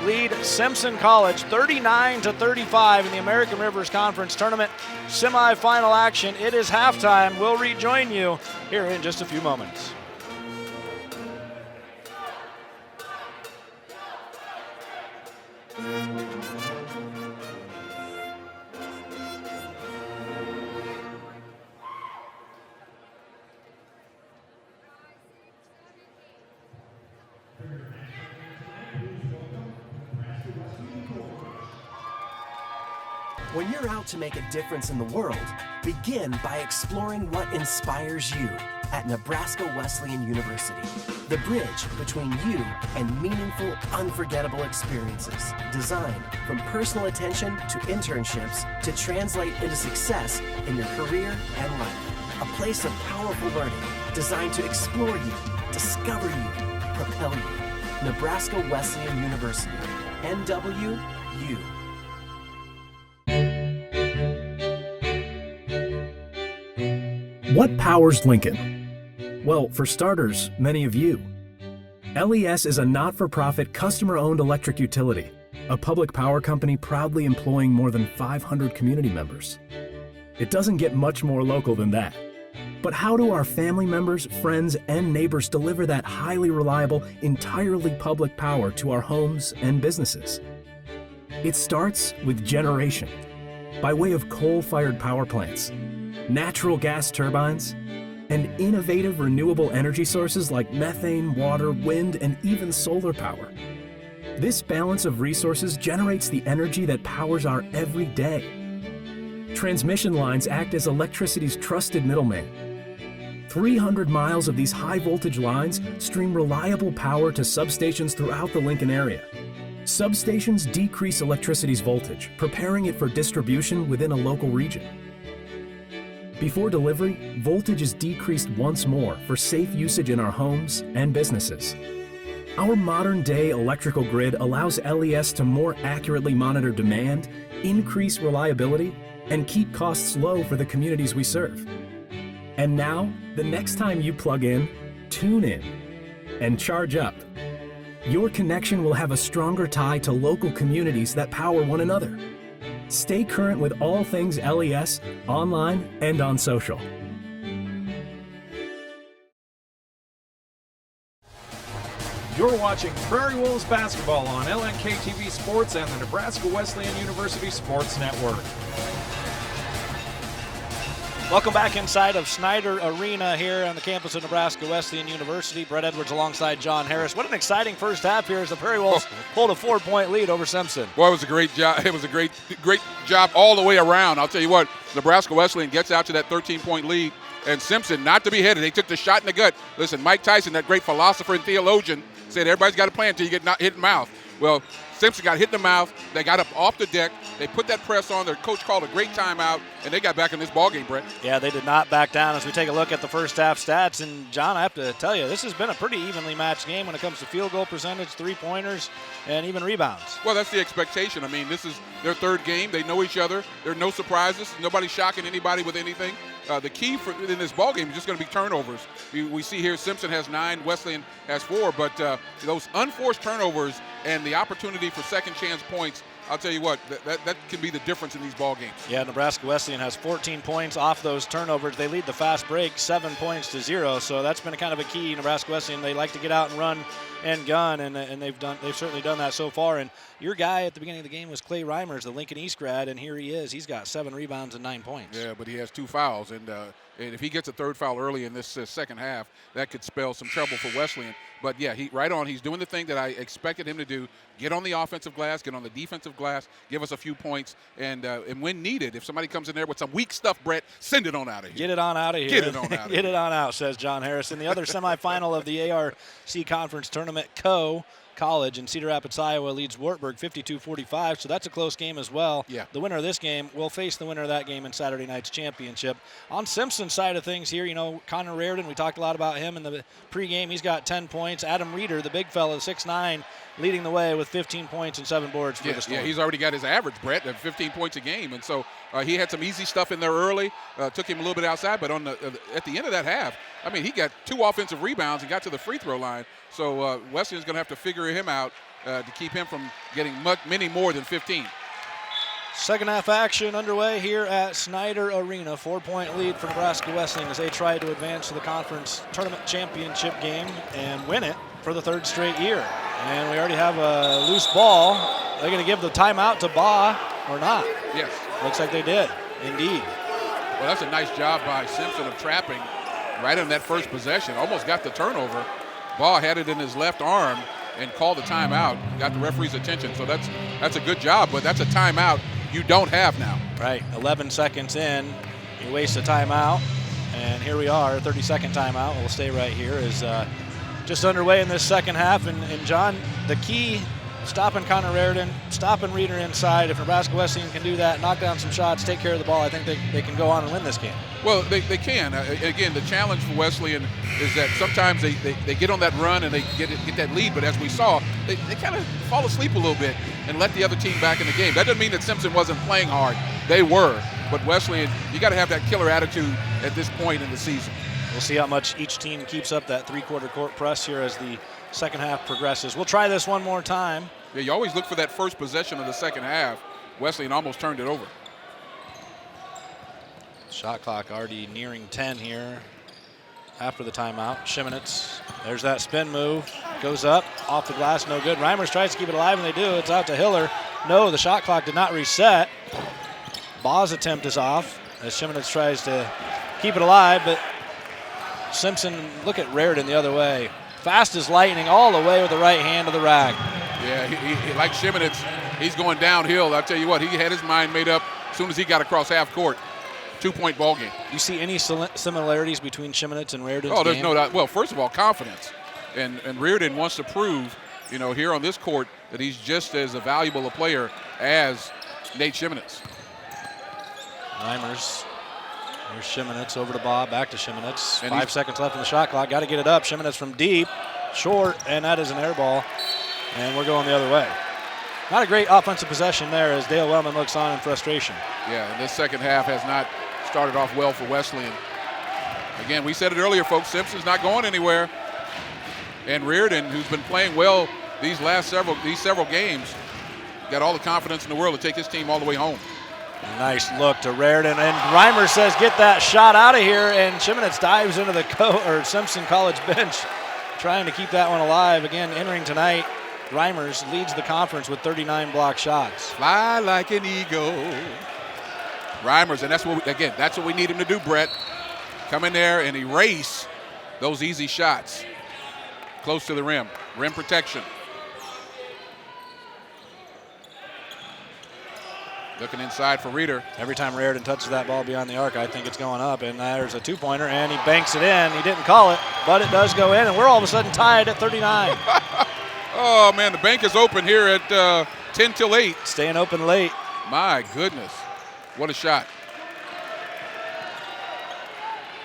lead Simpson College 39-35 in the American Rivers Conference Tournament semifinal action. It is halftime. We'll rejoin you here in just a few moments. When you're out to make a difference in the world, begin by exploring what inspires you at Nebraska Wesleyan University. The bridge between you and meaningful, unforgettable experiences. Designed from personal attention to internships to translate into success in your career and life. A place of powerful learning designed to explore you, discover you, propel you. Nebraska Wesleyan University. NWU. What powers Lincoln? Well, for starters, many of you. LES is a not-for-profit, customer-owned electric utility, a public power company proudly employing more than 500 community members. It doesn't get much more local than that. But how do our family members, friends, and neighbors deliver that highly reliable, entirely public power to our homes and businesses? It starts with generation, by way of coal-fired power plants, natural gas turbines, and innovative renewable energy sources like methane, water, wind, and even solar power. This balance of resources generates the energy that powers our everyday. Transmission lines act as electricity's trusted middleman. 300 miles of these high-voltage lines stream reliable power to substations throughout the Lincoln area. Substations decrease electricity's voltage, preparing it for distribution within a local region. Before delivery, voltage is decreased once more for safe usage in our homes and businesses. Our modern-day electrical grid allows LES to more accurately monitor demand, increase reliability, and keep costs low for the communities we serve. And now, the next time you plug in, tune in and charge up. Your connection will have a stronger tie to local communities that power one another. Stay current with all things LES, online and on social. You're watching Prairie Wolves basketball on LNK TV Sports and the Nebraska Wesleyan University Sports Network. Welcome back inside of Snyder Arena here on the campus of Nebraska Wesleyan University. Brett Edwards alongside John Harris. What an exciting first half here as the Prairie Wolves pulled a 4-point lead over Simpson. Boy, it was a great job. It was a great job all the way around. I'll tell you what, Nebraska Wesleyan gets out to that 13-point lead, and Simpson, not to be headed, they took the shot in the gut. Listen, Mike Tyson, that great philosopher and theologian, said everybody's got a plan until you get hit in the mouth. Well, Simpson got hit in the mouth. They got up off the deck. They put that press on. Their coach called a great timeout, and they got back in this ballgame, Brett. Yeah, they did not back down as we take a look at the first half stats. And, John, I have to tell you, this has been a pretty evenly matched game when it comes to field goal percentage, three-pointers, and even rebounds. Well, that's the expectation. I mean, this is their third game. They know each other. There are no surprises. Nobody's shocking anybody with anything. The key in this ballgame is just going to be turnovers. We see here Simpson has 9, Wesleyan has 4, but those unforced turnovers and the opportunity for second chance points, I'll tell you what, that can be the difference in these ball games. Yeah, Nebraska Wesleyan has 14 points off those turnovers. They lead the fast break 7 points to 0, so that's been a kind of a key. Nebraska Wesleyan, they like to get out and run and gun, and they've certainly done that so far. And your guy at the beginning of the game was Clay Reimers, the Lincoln East grad, and here he is. He's got 7 rebounds and 9 points. Yeah, but he has 2 fouls, and if he gets a third foul early in this second half, that could spell some trouble for Wesleyan. But, yeah, he's doing the thing that I expected him to do, get on the offensive glass, get on the defensive glass, give us a few points, and when needed, if somebody comes in there with some weak stuff, Brett, send it on out of here. Get it on out of here. Get it on out of here. Get it on out, says John Harris. In the other semifinal of the ARC Conference Tournament, College, and Cedar Rapids, Iowa leads Wartburg 52-45, so that's a close game as well. Yeah. The winner of this game will face the winner of that game in Saturday night's championship. On Simpson's side of things here, Connor Reardon, we talked a lot about him in the pregame. He's got 10 points. Adam Reeder, the big fella, 6'9", leading the way with 15 points and 7 boards for the Storm. Yeah, he's already got his average, Brett, at 15 points a game. And so he had some easy stuff in there early, took him a little bit outside. But at the end of that half, I mean, he got 2 offensive rebounds and got to the free throw line. So Wesleyan's going to have to figure him out to keep him from getting many more than 15. Second half action underway here at Snyder Arena. 4-point lead for Nebraska Wesleyan as they try to advance to the conference tournament championship game and win it for the 3rd straight year. And we already have a loose ball. They're going to give the timeout to Baugh or not? Yes. Looks like they did, indeed. Well, that's a nice job by Simpson of trapping right in that first possession. Almost got the turnover. Baugh had it in his left arm and called the timeout, got the referee's attention. So that's a good job, but that's a timeout you don't have now. Right, 11 seconds in, you waste a timeout, and here we are, 30-second timeout. We'll stay right here. Is just underway in this second half, and John, the key, stopping Connor Reardon, stopping Reeder inside. If Nebraska Wesleyan can do that, knock down some shots, take care of the ball, I think they can go on and win this game. Well, they can. Again, the challenge for Wesleyan is that sometimes they get on that run and they get that lead, but as we saw, they kind of fall asleep a little bit and let the other team back in the game. That doesn't mean that Simpson wasn't playing hard. They were. But Wesleyan, you got to have that killer attitude at this point in the season. We'll see how much each team keeps up that 3-quarter court press here as the second half progresses. We'll try this one more time. Yeah, you always look for that first possession of the second half. Wesleyan almost turned it over. Shot clock already nearing 10 here after the timeout. Shimonitz, there's that spin move. Goes up, off the glass, no good. Reimers tries to keep it alive, and they do. It's out to Hiller. No, the shot clock did not reset. Baugh's attempt is off as Shimonitz tries to keep it alive, but Simpson, look at Reardon the other way. Fast as lightning all the way with the right hand of the rack. Yeah, he like Shimonitz, he's going downhill. I'll tell you what, he had his mind made up as soon as he got across half court. 2-point ball game. You see any similarities between Shimonitz and Reardon's Oh, there's game? no doubt. Well, first of all, confidence. And Reardon wants to prove, here on this court that he's just as valuable a player as Nate Shimonitz. Reimers. Here's Shimonitz over to Baugh, back to Shimonitz. 5 seconds left in the shot clock. Got to get it up. Shimonitz from deep, short, and that is an air ball. And we're going the other way. Not a great offensive possession there as Dale Wellman looks on in frustration. Yeah, and this second half has not started off well for Wesleyan. Again, we said it earlier, folks, Simpson's not going anywhere. And Reardon, who's been playing well these several games, got all the confidence in the world to take his team all the way home. Nice look to Reardon, and Reimer says, get that shot out of here, and Shimonitz dives into the Simpson College bench, trying to keep that one alive. Again, entering tonight, Reimers leads the conference with 39 block shots. Fly like an eagle. Reimers, and that's what we need him to do, Brett. Come in there and erase those easy shots close to the rim. Rim protection. Looking inside for Reeder. Every time Reardon touches that ball beyond the arc, I think it's going up, and there's a two-pointer, and he banks it in. He didn't call it, but it does go in, and we're all of a sudden tied at 39. Oh, man, the bank is open here at 10 till 8. Staying open late. My goodness. What a shot.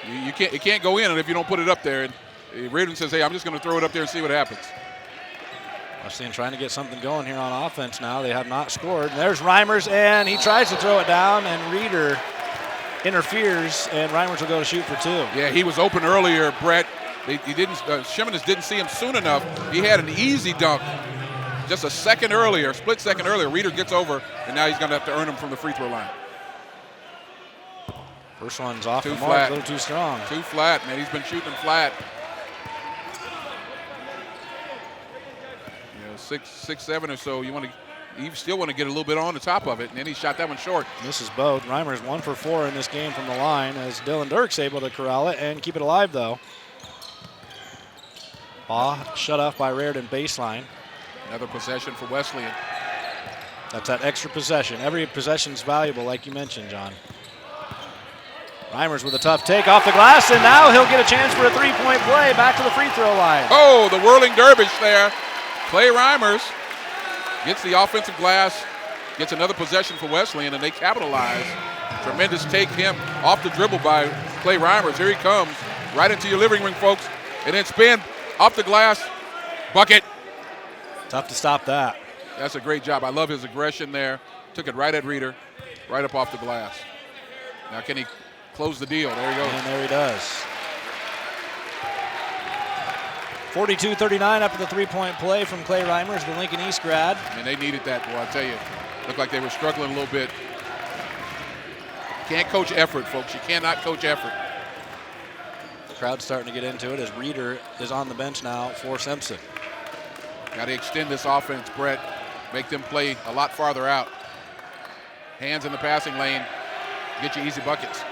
It can't go in if you don't put it up there. And Reardon says, hey, I'm just going to throw it up there and see what happens. Wesleyan trying to get something going here on offense now. They have not scored. And there's Reimers, and he tries to throw it down, and Reeder interferes, and Reimers will go to shoot for 2. Yeah, he was open earlier, Brett. Shimonitz didn't see him soon enough. He had an easy dunk just a second earlier, split second earlier. Reeder gets over, and now he's going to have to earn him from the free throw line. First one's off Too the mark, flat. a little too strong. Too flat, man. He's been shooting flat. 6'7" or so. You still want to get a little bit on the top of it, and then he shot that one short. This is both. Reimers 1 for 4 in this game from the line as Dylan Dirk's able to corral it and keep it alive, though. Baugh shut off by Reardon baseline. Another possession for Wesleyan. That's that extra possession. Every possession's valuable, like you mentioned, John. Reimers with a tough take off the glass, and now he'll get a chance for a three-point play back to the free throw line. Oh, the whirling dervish there. Clay Reimers gets the offensive glass, gets another possession for Wesleyan, and they capitalize. Tremendous take him off the dribble by Clay Reimers. Here he comes, right into your living room, folks. And then spin off the glass, bucket. Tough to stop that. That's a great job. I love his aggression there. Took it right at Reeder, right up off the glass. Now can he close the deal? There he goes. And there he does. 42-39 after the three-point play from Clay Reimers, the Lincoln East grad. And they needed that, boy, I'll tell you. Looked like they were struggling a little bit. Can't coach effort, folks. You cannot coach effort. The crowd's starting to get into it as Reeder is on the bench now for Simpson. Got to extend this offense, Brett. Make them play a lot farther out. Hands in the passing lane. Get you easy buckets.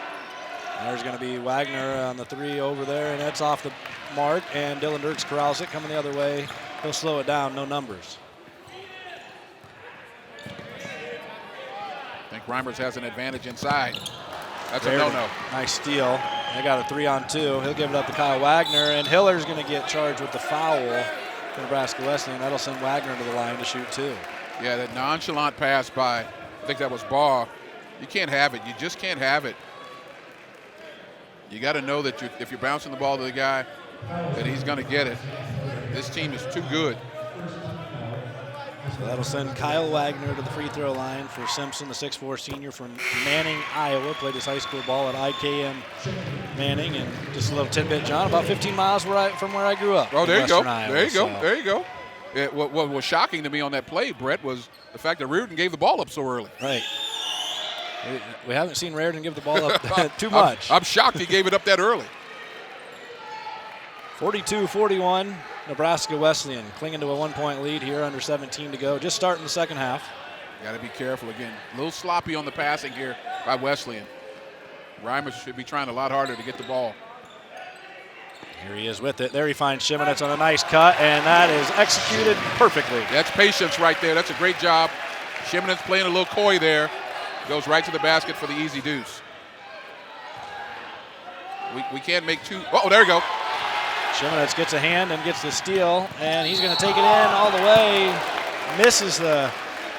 There's going to be Wagner on the three over there, and that's off the mark. And Dylan Dirks corrals it, coming the other way. He'll slow it down, no numbers. I think Reimers has an advantage inside. That's There, a no-no. Nice steal. They got a 3-on-2. He'll give it up to Kyle Wagner, and Hiller's going to get charged with the foul for Nebraska Wesleyan. That'll send Wagner to the line to shoot two. Yeah, that nonchalant pass by, I think that was Baugh. You can't have it. You just can't have it. You got to know that if you're bouncing the ball to the guy, that he's going to get it. This team is too good. So that'll send Kyle Wagner to the free throw line for Simpson, the 6'4 senior from Manning, Iowa. Played his high school ball at IKM Manning. And just a little tidbit, John, about 15 miles from where I grew up. Oh, there you go. Iowa, there you go. so. There you go. What was shocking to me on that play, Brett, was the fact that Reardon gave the ball up so early. Right. We haven't seen Reardon give the ball up too much. I'm shocked he gave it up that early. 42-41, Nebraska Wesleyan clinging to a 1-point lead here, under 17 to go. Just starting the second half. Got to be careful again. A little sloppy on the passing here by Wesleyan. Reimers should be trying a lot harder to get the ball. Here he is with it. There he finds Shimonetz on a nice cut, and that is executed perfectly. That's patience right there. That's a great job. Shimonetz playing a little coy there. Goes right to the basket for the easy deuce. We can't make two. Oh, there you go. Shimonetz gets a hand and gets the steal, and he's going to take it in all the way. Misses the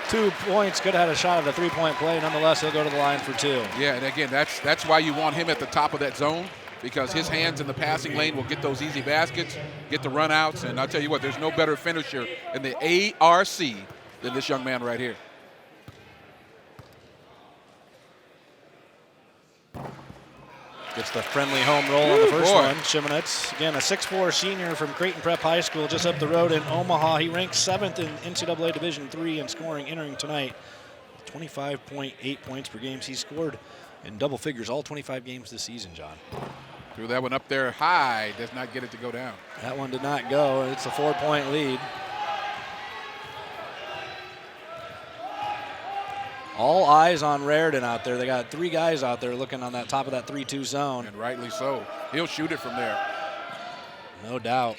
2 points. Could have had a shot at a three-point play. Nonetheless, he'll go to the line for two. Yeah, and again, that's why you want him at the top of that zone, because his hands in the passing lane will get those easy baskets, get the runouts, and I'll tell you what, there's no better finisher in the ARC than this young man right here. Gets the friendly home roll on the first one. Shimonetz, again, a 6'4 senior from Creighton Prep High School just up the road in Omaha. He ranks 7th in NCAA Division III in scoring entering tonight. 25.8 points per game. He's scored in double figures all 25 games this season, John. Threw that one up there high, does not get it to go down. That one did not go. It's a 4-point lead. All eyes on Reardon out there. They got 3 guys out there looking on that top of that 3-2 zone. And rightly so. He'll shoot it from there. No doubt.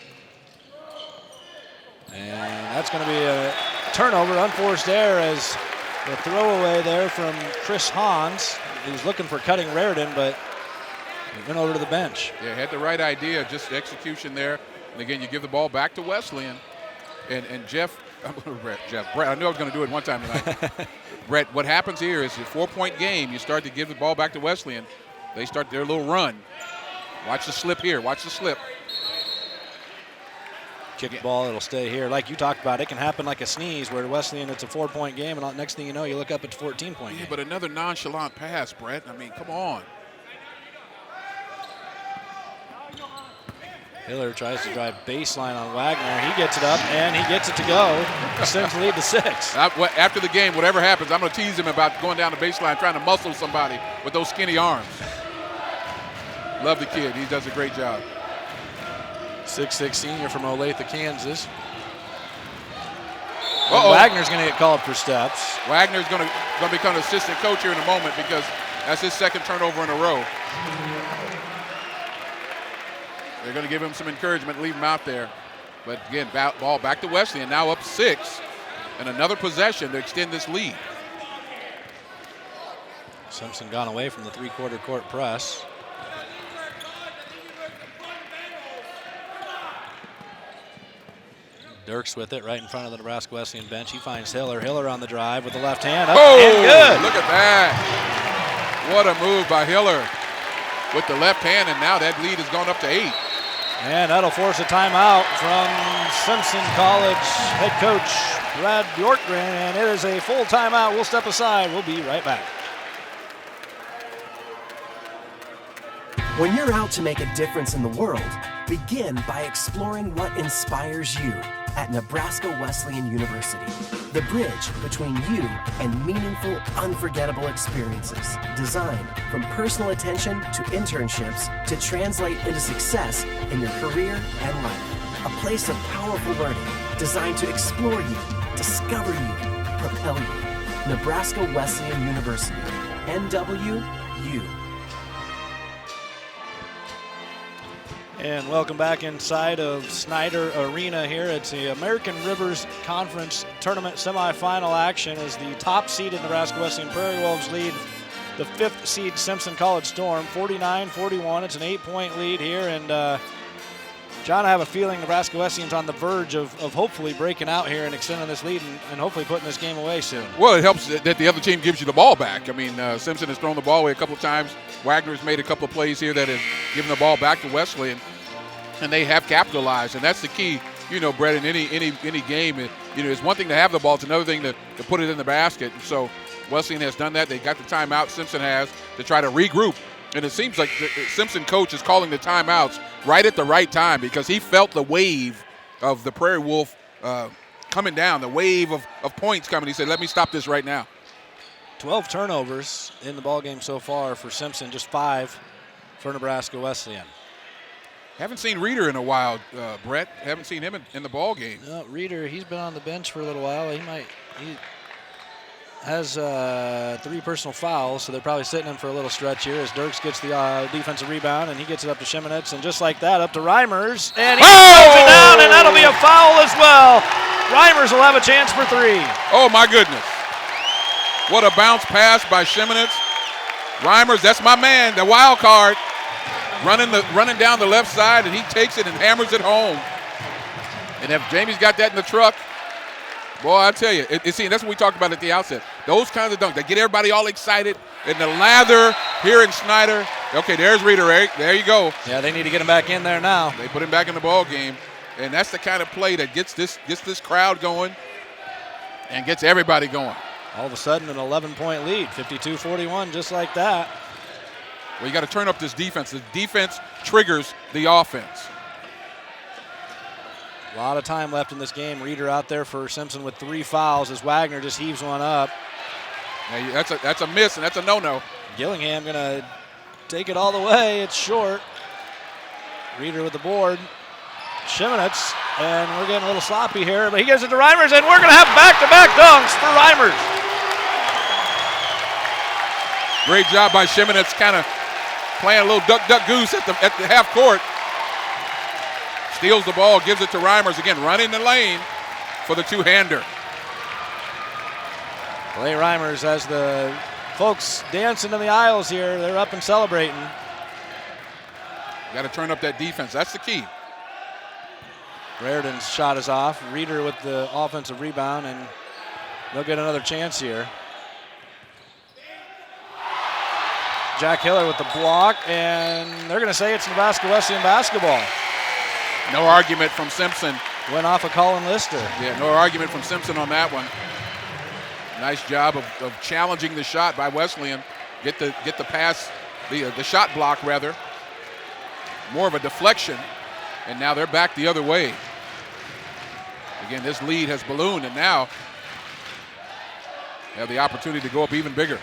And that's going to be a turnover, unforced error, as the throwaway there from Chris Hans. He was looking for cutting Reardon, but he went over to the bench. Yeah, had the right idea, just execution there. And again, you give the ball back to Wesleyan. And Brett, I knew I was going to do it one time tonight. Brett, what happens here is a 4-point game. You start to give the ball back to Wesleyan. They start their little run. Watch the slip here. Watch the slip. Kick the ball, it'll stay here. Like you talked about, it can happen like a sneeze where Wesleyan, it's a 4-point game, and next thing you know, you look up, it's a 14-point game. Yeah, but another nonchalant pass, Brett. I mean, come on. Hiller tries to drive baseline on Wagner. He gets it up, and he gets it to go. Sends the lead to 6. After the game, whatever happens, I'm going to tease him about going down the baseline trying to muscle somebody with those skinny arms. Love the kid. He does a great job. 6'6 senior from Olathe, Kansas. Uh-oh. Wagner's going to get called for steps. Wagner's going to become an assistant coach here in a moment because that's his second turnover in a row. They're going to give him some encouragement, leave him out there. But again, ball back to Wesleyan, now up 6. And another possession to extend this lead. Simpson gone away from the three-quarter court press. Dirks with it right in front of the Nebraska Wesleyan bench. He finds Hiller. Hiller on the drive with the left hand. Up Oh, and good. look at that. What a move by Hiller with the left hand, and now that lead has gone up to 8. And that'll force a timeout from Simpson College head coach Brad Bjorkgren, and it is a full timeout. We'll step aside. We'll be right back. When you're out to make a difference in the world, begin by exploring what inspires you at Nebraska Wesleyan University. The bridge between you and meaningful, unforgettable experiences. Designed from personal attention to internships to translate into success in your career and life. A place of powerful learning designed to explore you, discover you, propel you. Nebraska Wesleyan University. NWU. And welcome back inside of Snyder Arena here. It's the American Rivers Conference Tournament semifinal action as the top seeded Nebraska Wesleyan Prairie Wolves lead the 5th seed Simpson College Storm 49-41. It's an 8-point lead here, and John, I have a feeling Nebraska Wesleyan's on the verge of hopefully breaking out here and extending this lead and hopefully putting this game away soon. Well, it helps that the other team gives you the ball back. I mean, Simpson has thrown the ball away a couple of times. Wagner's made a couple of plays here that has given the ball back to Wesleyan, and they have capitalized. And that's the key, you know, Brett, in any game. You know, it's one thing to have the ball. It's another thing to put it in the basket. And so Wesleyan has done that. They got the timeout. Simpson has to try to regroup. And it seems like the Simpson coach is calling the timeouts right at the right time because he felt the wave of the Prairie Wolf coming down, the wave of points coming. He said, let me stop this right now. 12 turnovers in the ballgame so far for Simpson, just 5 for Nebraska Wesleyan. Haven't seen Reeder in a while, Brett. Haven't seen him in the ballgame. No, Reeder, he's been on the bench for a little while. He has 3 personal fouls, so they're probably sitting him for a little stretch here as Dirks gets the defensive rebound, and he gets it up to Shimonetz, and just like that, up to Reimers, and he throws it down, and that'll be a foul as well. Reimers will have a chance for 3. Oh, my goodness. What a bounce pass by Shimonetz. Reimers, that's my man, the wild card, running down the left side, and he takes it and hammers it home. And if Jamie's got that in the truck, boy, I tell you, that's what we talked about at the outset. Those kinds of dunks, they get everybody all excited. And the lather here in Snyder. Okay, there's Reeder, right? There you go. Yeah, they need to get him back in there now. They put him back in the ball game. And that's the kind of play that gets this crowd going and gets everybody going. All of a sudden, an 11-point lead, 52-41, just like that. Well, you got to turn up this defense. The defense triggers the offense. A lot of time left in this game. Reeder out there for Simpson with 3 fouls as Wagner just heaves one up. Now, that's a miss, and that's a no-no. Gillingham going to take it all the way. It's short. Reeder with the board. Shimonetz, and we're getting a little sloppy here, but he gives it to Reimers, and we're going to have back-to-back dunks for Reimers. Great job by Shimonetz, kind of playing a little duck-goose at the half court. Steals the ball, gives it to Reimers. Again, running the lane for the two-hander. Clay Reimers has the folks dancing in the aisles here. They're up and celebrating. Got to turn up that defense. That's the key. Raridan's shot is off. Reeder with the offensive rebound, and they'll get another chance here. Jack Hiller with the block, and they're going to say it's Nebraska Wesleyan basketball. No argument from Simpson. Went off of Colin Lister. Yeah, no argument from Simpson on that one. Nice job of challenging the shot by Wesleyan. Get the pass, the shot block rather. More of a deflection, and now they're back the other way. Again, this lead has ballooned, and now they have the opportunity to go up even bigger.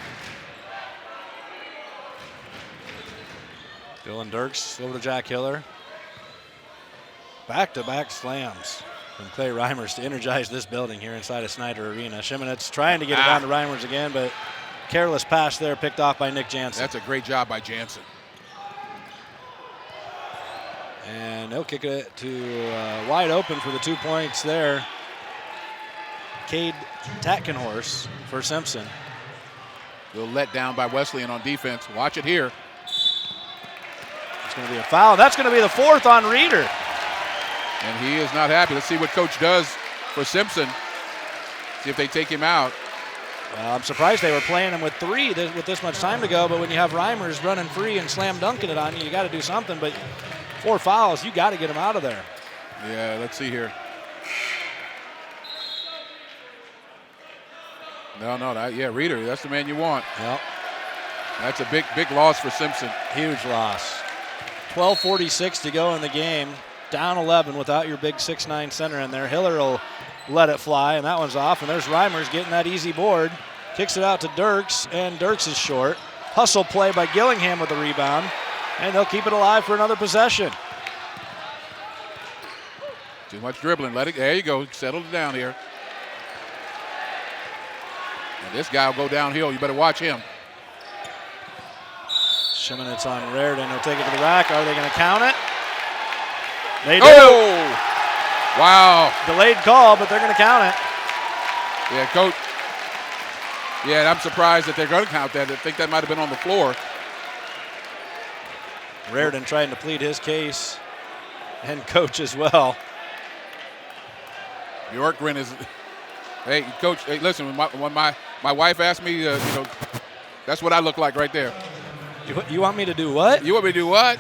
Dylan Dirks over to Jack Hiller. Back-to-back slams from Clay Reimers to energize this building here inside of Snyder Arena. Shimonetz trying to get it down to Reimers again, but careless pass there picked off by Nick Jansen. That's a great job by Jansen. And they'll kick it to wide open for the 2 points there. Cade Tatkenhorse for Simpson. Little let down by Wesleyan on defense. Watch it here. It's going to be a foul. That's going to be the 4th on Reeder. And he is not happy. Let's see what Coach does for Simpson. See if they take him out. I'm surprised they were playing him with 3 with this much time to go, but when you have Reimers running free and slam dunking it on you, you got to do something. But 4 fouls, you got to get him out of there. Yeah, let's see here. No, Reeder, that's the man you want. Yep. That's a big loss for Simpson. Huge loss. 12:46 to go in the game. Down 11 without your big 6'9" center in there. Hiller will let it fly, and that one's off. And there's Reimers getting that easy board. Kicks it out to Dirks, and Dirks is short. Hustle play by Gillingham with the rebound, and they'll keep it alive for another possession. Too much dribbling. There you go. Settle it down here. And this guy will go downhill. You better watch him. Shimonitz on Raridan. He'll take it to the rack. Are they going to count it? They do. Oh! Wow. Delayed call, but they're going to count it. Yeah, Coach. Yeah, I'm surprised that they're going to count that. I think that might have been on the floor. Raridan trying to plead his case, and Coach as well. Bjorkgren is. Hey, Coach. Hey, listen. When my wife asked me, that's what I look like right there. You want me to do what? You want me to do what?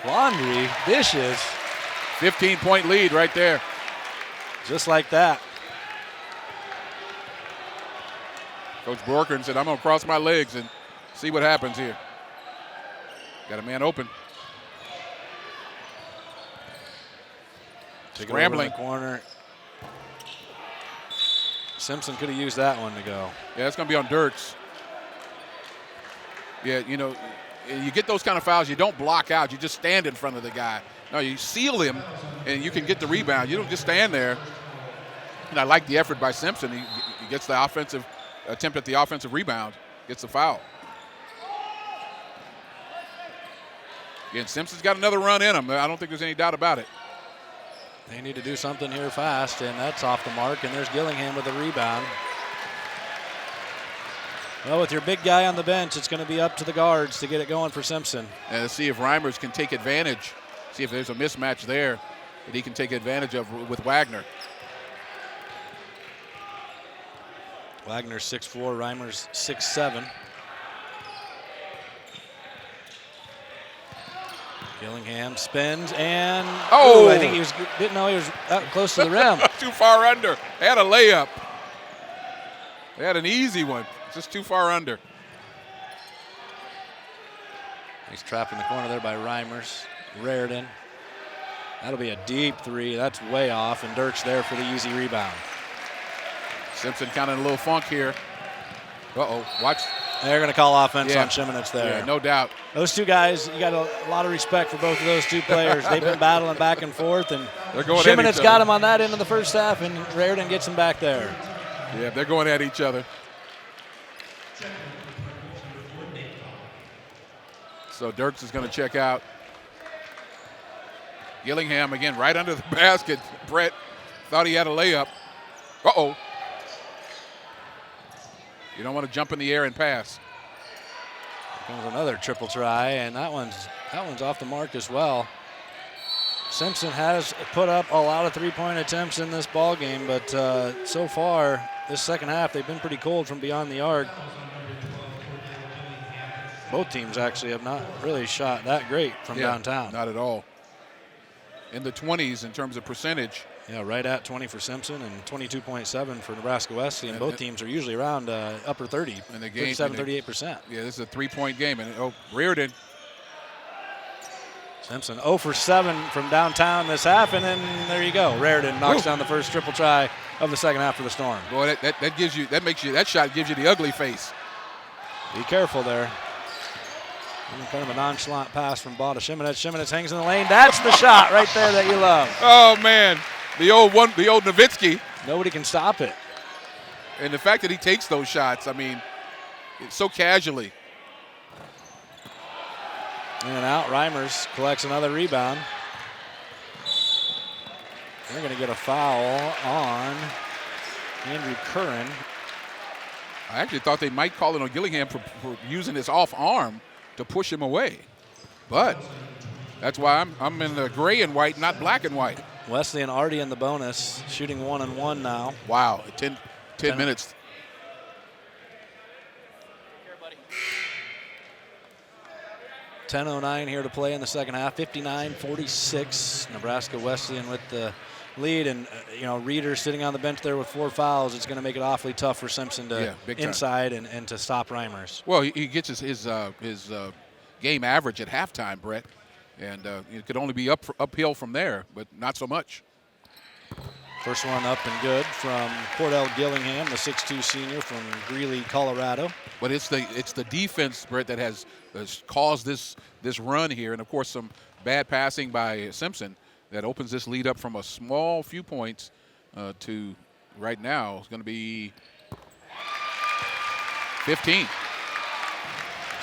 Laundry, dishes. 15-point lead right there. Just like that. Coach Bjorkgren said, I'm going to cross my legs and see what happens here. Got a man open. Scrambling. Corner. Simpson could have used that one to go. Yeah, it's going to be on Dirks. Yeah, you get those kind of fouls, you don't block out. You just stand in front of the guy. No, you seal him, and you can get the rebound. You don't just stand there. And I like the effort by Simpson. He gets the offensive attempt at the offensive rebound, gets the foul. Again, Simpson's got another run in him. I don't think there's any doubt about it. They need to do something here fast, and that's off the mark, and there's Gillingham with a rebound. Well, with your big guy on the bench, it's going to be up to the guards to get it going for Simpson. And let's see if Reimers can take advantage. See if there's a mismatch there that he can take advantage of with Wagner. Wagner 6'4", Reimers 6'7". Gillingham spins and I think didn't know he was that close to the rim. Too far under. They had a layup. They had an easy one. Just too far under. He's trapped in the corner there by Reimers. Raridan. That'll be a deep 3. That's way off, and Dirk's there for the easy rebound. Simpson kind of in a little funk here. Watch. They're going to call offense on Shimonitz there. Yeah, no doubt. Those two guys, you got a lot of respect for both of those two players. They've been battling back and forth, and Shimonitz got him on that end of the first half, and Raridan gets him back there. Yeah, they're going at each other. So Dirks is going to check out. Gillingham again right under the basket. Brett thought he had a layup. You don't want to jump in the air and pass. Here comes another triple try, and that one's off the mark as well. Simpson has put up a lot of three-point attempts in this ball game, but so far this second half they've been pretty cold from beyond the arc. Both teams actually have not really shot that great from downtown. Not at all. In the 20s in terms of percentage. Yeah, right at 20 for Simpson and 22.7 for Nebraska Wesleyan. Both teams are usually around upper 30, in the game, 37-38%. Yeah, this is a three-point game. And Reardon. Simpson 0 for 7 from downtown this half, and then there you go. Raridan knocks down the first triple try of the second half for the Storm. Boy, that shot gives you the ugly face. Be careful there. And kind of a nonchalant pass from Ball to Shimonitz. Shimonitz hangs in the lane. That's the shot right there that you love. Oh man, the old Nowitzki. Nobody can stop it. And the fact that he takes those shots, I mean, it's so casually. In and out, Reimers collects another rebound. They're going to get a foul on Andrew Curran. I actually thought they might call it on Gillingham for using his off arm to push him away. But That's why I'm in the gray and white, not black and white. Wesleyan already in the bonus, shooting 1-1 now. Wow, 10 minutes. Here, buddy. 10:09 here to play in the second half. 59-46. Nebraska Wesleyan with the lead, and Reeder sitting on the bench there with 4 fouls. It's going to make it awfully tough for Simpson to inside and to stop Reimers. Well, he gets his game average at halftime, Brett, and it could only be uphill from there, but not so much. First one up and good from Cordell Gillingham, the 6'2 senior from Greeley, Colorado. But it's the defense, Brett, that has caused this run here, and of course some bad passing by Simpson that opens this lead up from a small few points to right now it's going to be 15.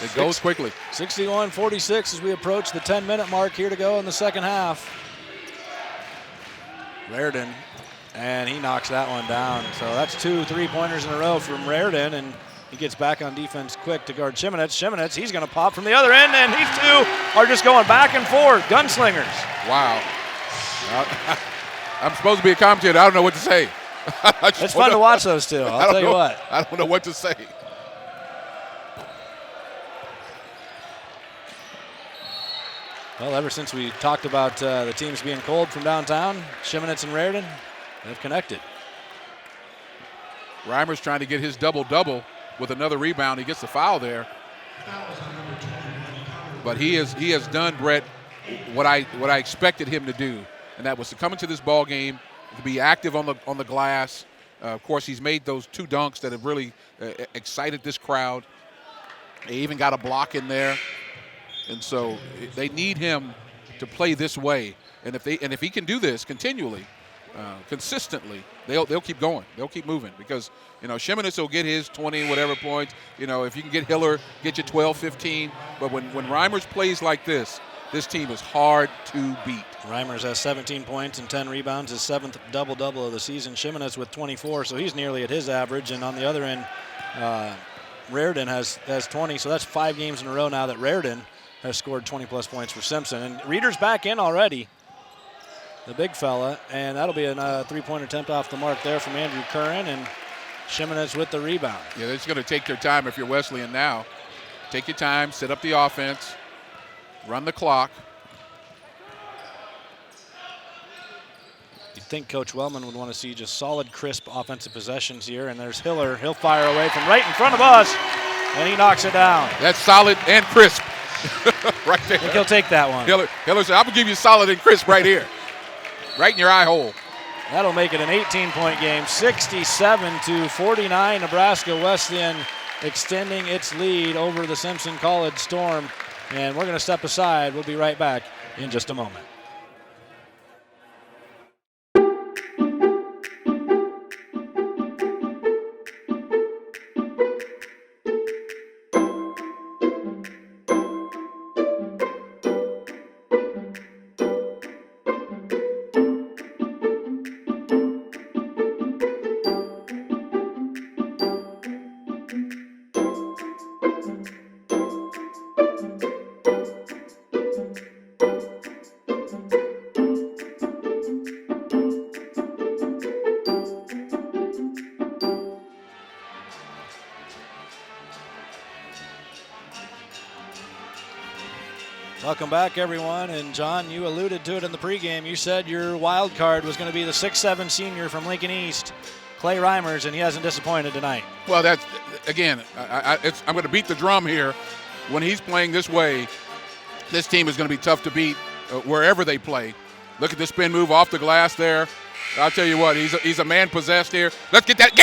It goes quickly. 61-46 as we approach the 10-minute mark here to go in the second half. Raridan, and he knocks that one down. So that's 2 3-pointers in a row from Raridan, and he gets back on defense quick to guard Shimonetz. Shimonetz, he's going to pop from the other end, and these two are just going back and forth. Gunslingers. Wow. I'm supposed to be a commentator. I don't know what to say. It's fun to watch those two. I'll tell you what. I don't know what to say. Well, ever since we talked about the teams being cold from downtown, Shimonetz and Raridan have connected. Reimers trying to get his double-double with another rebound. He gets the foul there. But he has done, Brett, what I expected him to do, and that was to come into this ball game, to be active on the glass. Of course, he's made those 2 dunks that have really excited this crowd. They even got a block in there. And so they need him to play this way, and if he can do this continually, consistently, they'll keep going. They'll keep moving because Shimonetz will get his 20 whatever points. If you can get Hiller, get you 12, 15. But when Reimers plays like this team is hard to beat. Reimers has 17 points and 10 rebounds, his 7th double-double of the season. Shimonetz with 24, so he's nearly at his average. And on the other end, Raridan has 20, so that's 5 games in a row now that Raridan has scored 20-plus points for Simpson. And Reeder's back in already, the big fella, and that'll be a 3-point attempt off the mark there from Andrew Curran, and Shimonetz with the rebound. Yeah, they're just going to take their time if you're Wesleyan now. Take your time, set up the offense, run the clock. You'd think Coach Wellman would want to see just solid, crisp offensive possessions here, and there's Hiller. He'll fire away from right in front of us, and he knocks it down. That's solid and crisp. Right there. I think he'll take that one. Hiller said, I'm going to give you solid and crisp right here. Right in your eye hole. That'll make it an 18-point game, 67-49. Nebraska Wesleyan extending its lead over the Simpson College Storm. And we're going to step aside. We'll be right back in just a moment. Welcome back, everyone. And John, you alluded to it in the pregame. You said your wild card was going to be the 6'7 senior from Lincoln East, Clay Reimers, and he hasn't disappointed tonight. Well, that's, again, I'm going to beat the drum here. When he's playing this way, this team is going to be tough to beat wherever they play. Look at the spin move off the glass there. I'll tell you what, he's a man possessed here. Let's get that.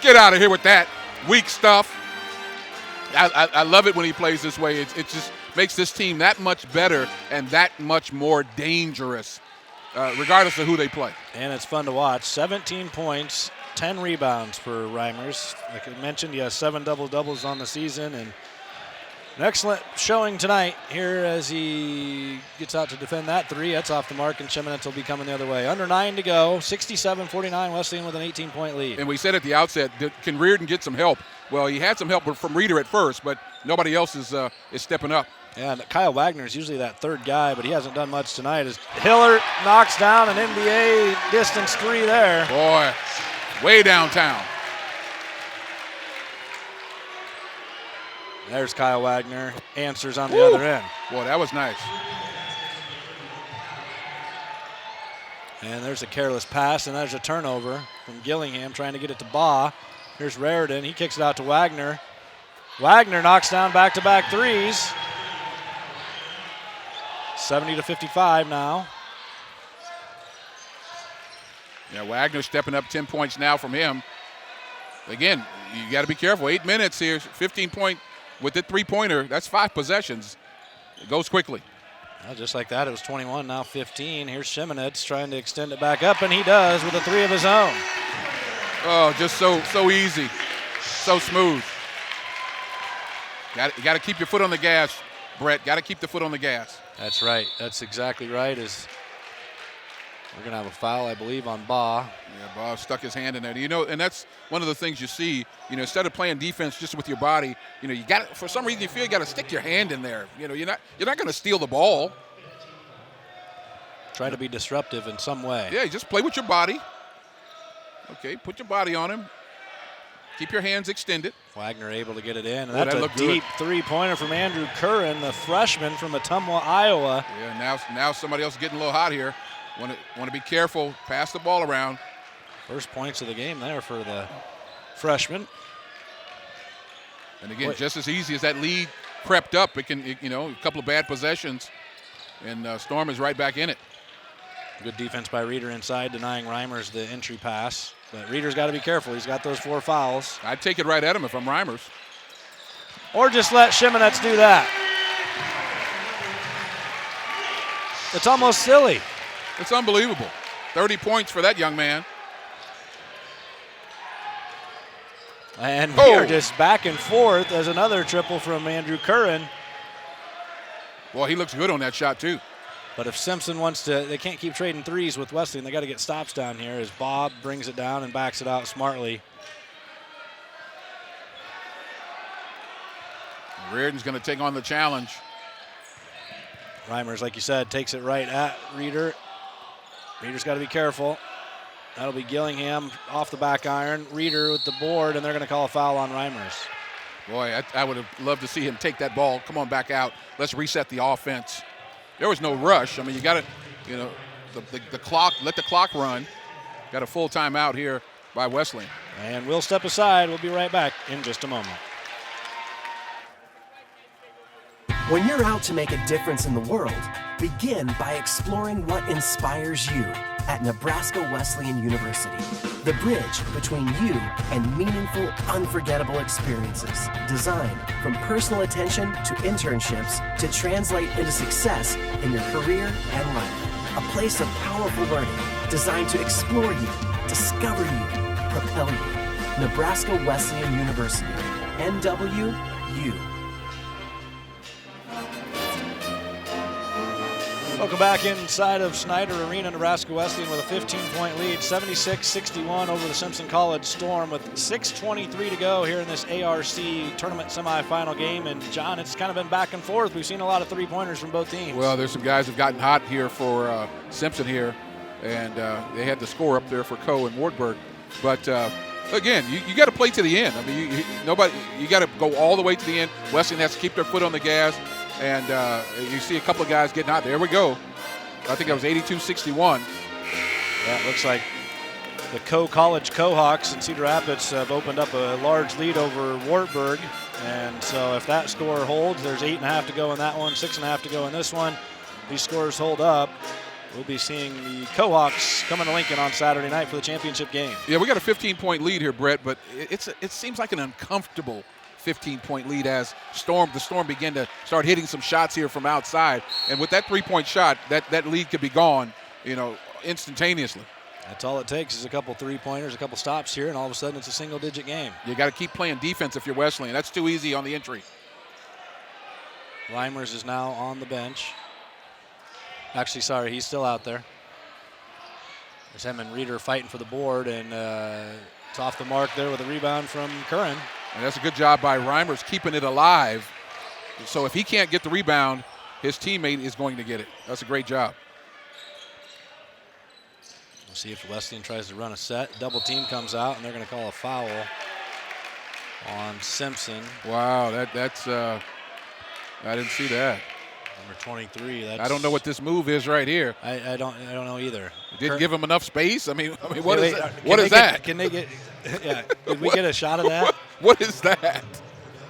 Get out of here with that weak stuff. I love it when he plays this way. It just makes this team that much better and that much more dangerous, regardless of who they play. And it's fun to watch. 17 points, 10 rebounds for Reimers. Like I mentioned, he has 7 double-doubles on the season, and An excellent showing tonight here as he gets out to defend that three. That's off the mark, and Cheminetz will be coming the other way. Under 9 to go, 67-49, Wesleyan with an 18-point lead. And we said at the outset, can Reardon get some help? Well, he had some help from Reeder at first, but nobody else is stepping up. Yeah, and Kyle Wagner is usually that third guy, but he hasn't done much tonight. As Hiller knocks down an NBA distance three there. Boy, way downtown. There's Kyle Wagner. Answers on the other end. Boy, that was nice. And there's a careless pass, and there's a turnover from Gillingham trying to get it to Baugh. Here's Raridan. He kicks it out to Wagner. Wagner knocks down back-to-back threes. 70-55 now. Yeah, Wagner stepping up 10 points now from him. Again, you got to be careful. 8 minutes here, 15-point with the three-pointer. That's 5 possessions. It goes quickly. Well, just like that, it was 21, now 15. Here's Cheminetz trying to extend it back up, and he does with a three of his own. Oh, just so easy, so smooth. You got to keep your foot on the gas, Brett. Got to keep the foot on the gas. That's right. That's exactly right. We're going to have a foul, I believe, on Baugh. Yeah, Baugh stuck his hand in there. You know, and that's one of the things you see. You know, instead of playing defense just with your body, you know, you got for some reason you feel you got to stick your hand in there. You know, you're not going to steal the ball. Try to be disruptive in some way. Yeah, you just play with your body. Okay, put your body on him. Keep your hands extended. Wagner able to get it in. And that that's a deep three-pointer from Andrew Curran, the freshman from Ottumwa, Iowa. Yeah, now somebody else is getting a little hot here. Want to be careful. Pass the ball around. First points of the game there for the freshman. And again, just as easy as that lead crept up, a couple of bad possessions, and Storm is right back in it. Good defense by Reeder inside, denying Reimers the entry pass. But Reeder's got to be careful. He's got those 4 fouls. I'd take it right at him if I'm Reimers. Or just let Cheminetz do that. It's almost silly. It's unbelievable. 30 points for that young man. And we are just back and forth as another triple from Andrew Curran. Boy, he looks good on that shot, too. But if Simpson wants to, they can't keep trading threes with Wesleyan. They got to get stops down here as Bob brings it down and backs it out smartly. Reardon's going to take on the challenge. Reimers, like you said, takes it right at Reeder. Reeder's got to be careful. That'll be Gillingham off the back iron. Reeder with the board, and they're going to call a foul on Reimers. Boy, I would have loved to see him take that ball. Come on back out. Let's reset the offense. There was no rush. I mean, you got to, the clock, let the clock run. Got a full timeout here by Wesleyan. And we'll step aside. We'll be right back in just a moment. When you're out to make a difference in the world, begin by exploring what inspires you at Nebraska Wesleyan University. The bridge between you and meaningful, unforgettable experiences. Designed from personal attention to internships to translate into success in your career and life. A place of powerful learning designed to explore you, discover you, propel you. Nebraska Wesleyan University. NWU. Welcome back inside of Snyder Arena. Nebraska Wesleyan with a 15-point lead, 76-61 over the Simpson College Storm with 6:23 to go here in this ARC tournament semifinal game. And, John, it's kind of been back and forth. We've seen a lot of three-pointers from both teams. Well, there's some guys who've gotten hot here for Simpson here, and they had the score up there for Coe and Wartburg. But, again, you got to play to the end. I mean, you got to go all the way to the end. Wesleyan has to keep their foot on the gas. And you see a couple of guys getting out. There we go. I think that was 82-61. Yeah, it looks like the College Cohawks in Cedar Rapids have opened up a large lead over Wartburg. And so if that score holds, there's 8.5 to go in that one, 6.5 to go in this one. These scores hold up. We'll be seeing the Cohawks coming to Lincoln on Saturday night for the championship game. Yeah, we got a 15-point lead here, Brett, but it seems like an uncomfortable 15-point lead as the Storm began to start hitting some shots here from outside. And with that three-point shot, that lead could be gone, instantaneously. That's all it takes is a couple three-pointers, a couple stops here, and all of a sudden it's a single-digit game. You got to keep playing defense if you're Wesleyan. That's too easy on the entry. Reimers is now on the bench. Actually, sorry, he's still out there. There's him and Reeder fighting for the board, and it's off the mark there with a rebound from Curran. And that's a good job by Reimers keeping it alive. So if he can't get the rebound, his teammate is going to get it. That's a great job. We'll see if Wesleyan tries to run a set. Double team comes out, and they're going to call a foul on Simpson. Wow, that's I didn't see that. Number 23. I don't know what this move is right here. I don't know either. Didn't give him enough space. I mean, what Can is they- that? can What they is get- that? Can they get? Yeah. Did we get a shot of that? What is that?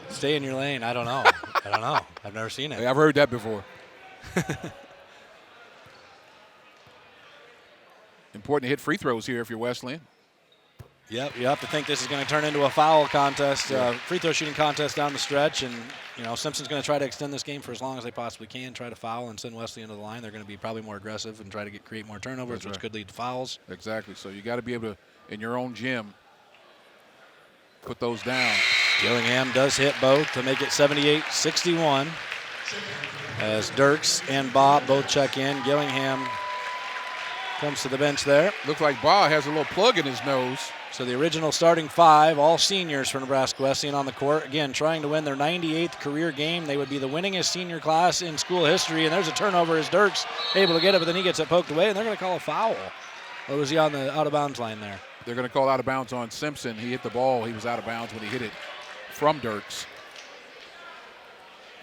Stay in your lane. I don't know. I've never seen it. I've heard that before. Important to hit free throws here if you're Wesleyan. Yep, you have to think this is going to turn into a foul contest, free throw shooting contest down the stretch, and Simpson's going to try to extend this game for as long as they possibly can, try to foul and send Wesleyan to the line. They're going to be probably more aggressive and try to create more turnovers, which could lead to fouls. Exactly. So you got to be able to, in your own gym, put those down. Gillingham does hit both to make it 78-61. As Dirks and Bob both check in, Gillingham comes to the bench there. Looks like Bob has a little plug in his nose. So the original starting five, all seniors for Nebraska Wesleyan on the court. Again, trying to win their 98th career game. They would be the winningest senior class in school history. And there's a turnover as Dirks able to get it, but then he gets it poked away, and they're going to call a foul. Or was he on the out-of-bounds line there? They're going to call out of bounds on Simpson. He hit the ball. He was out of bounds when he hit it from Dirks.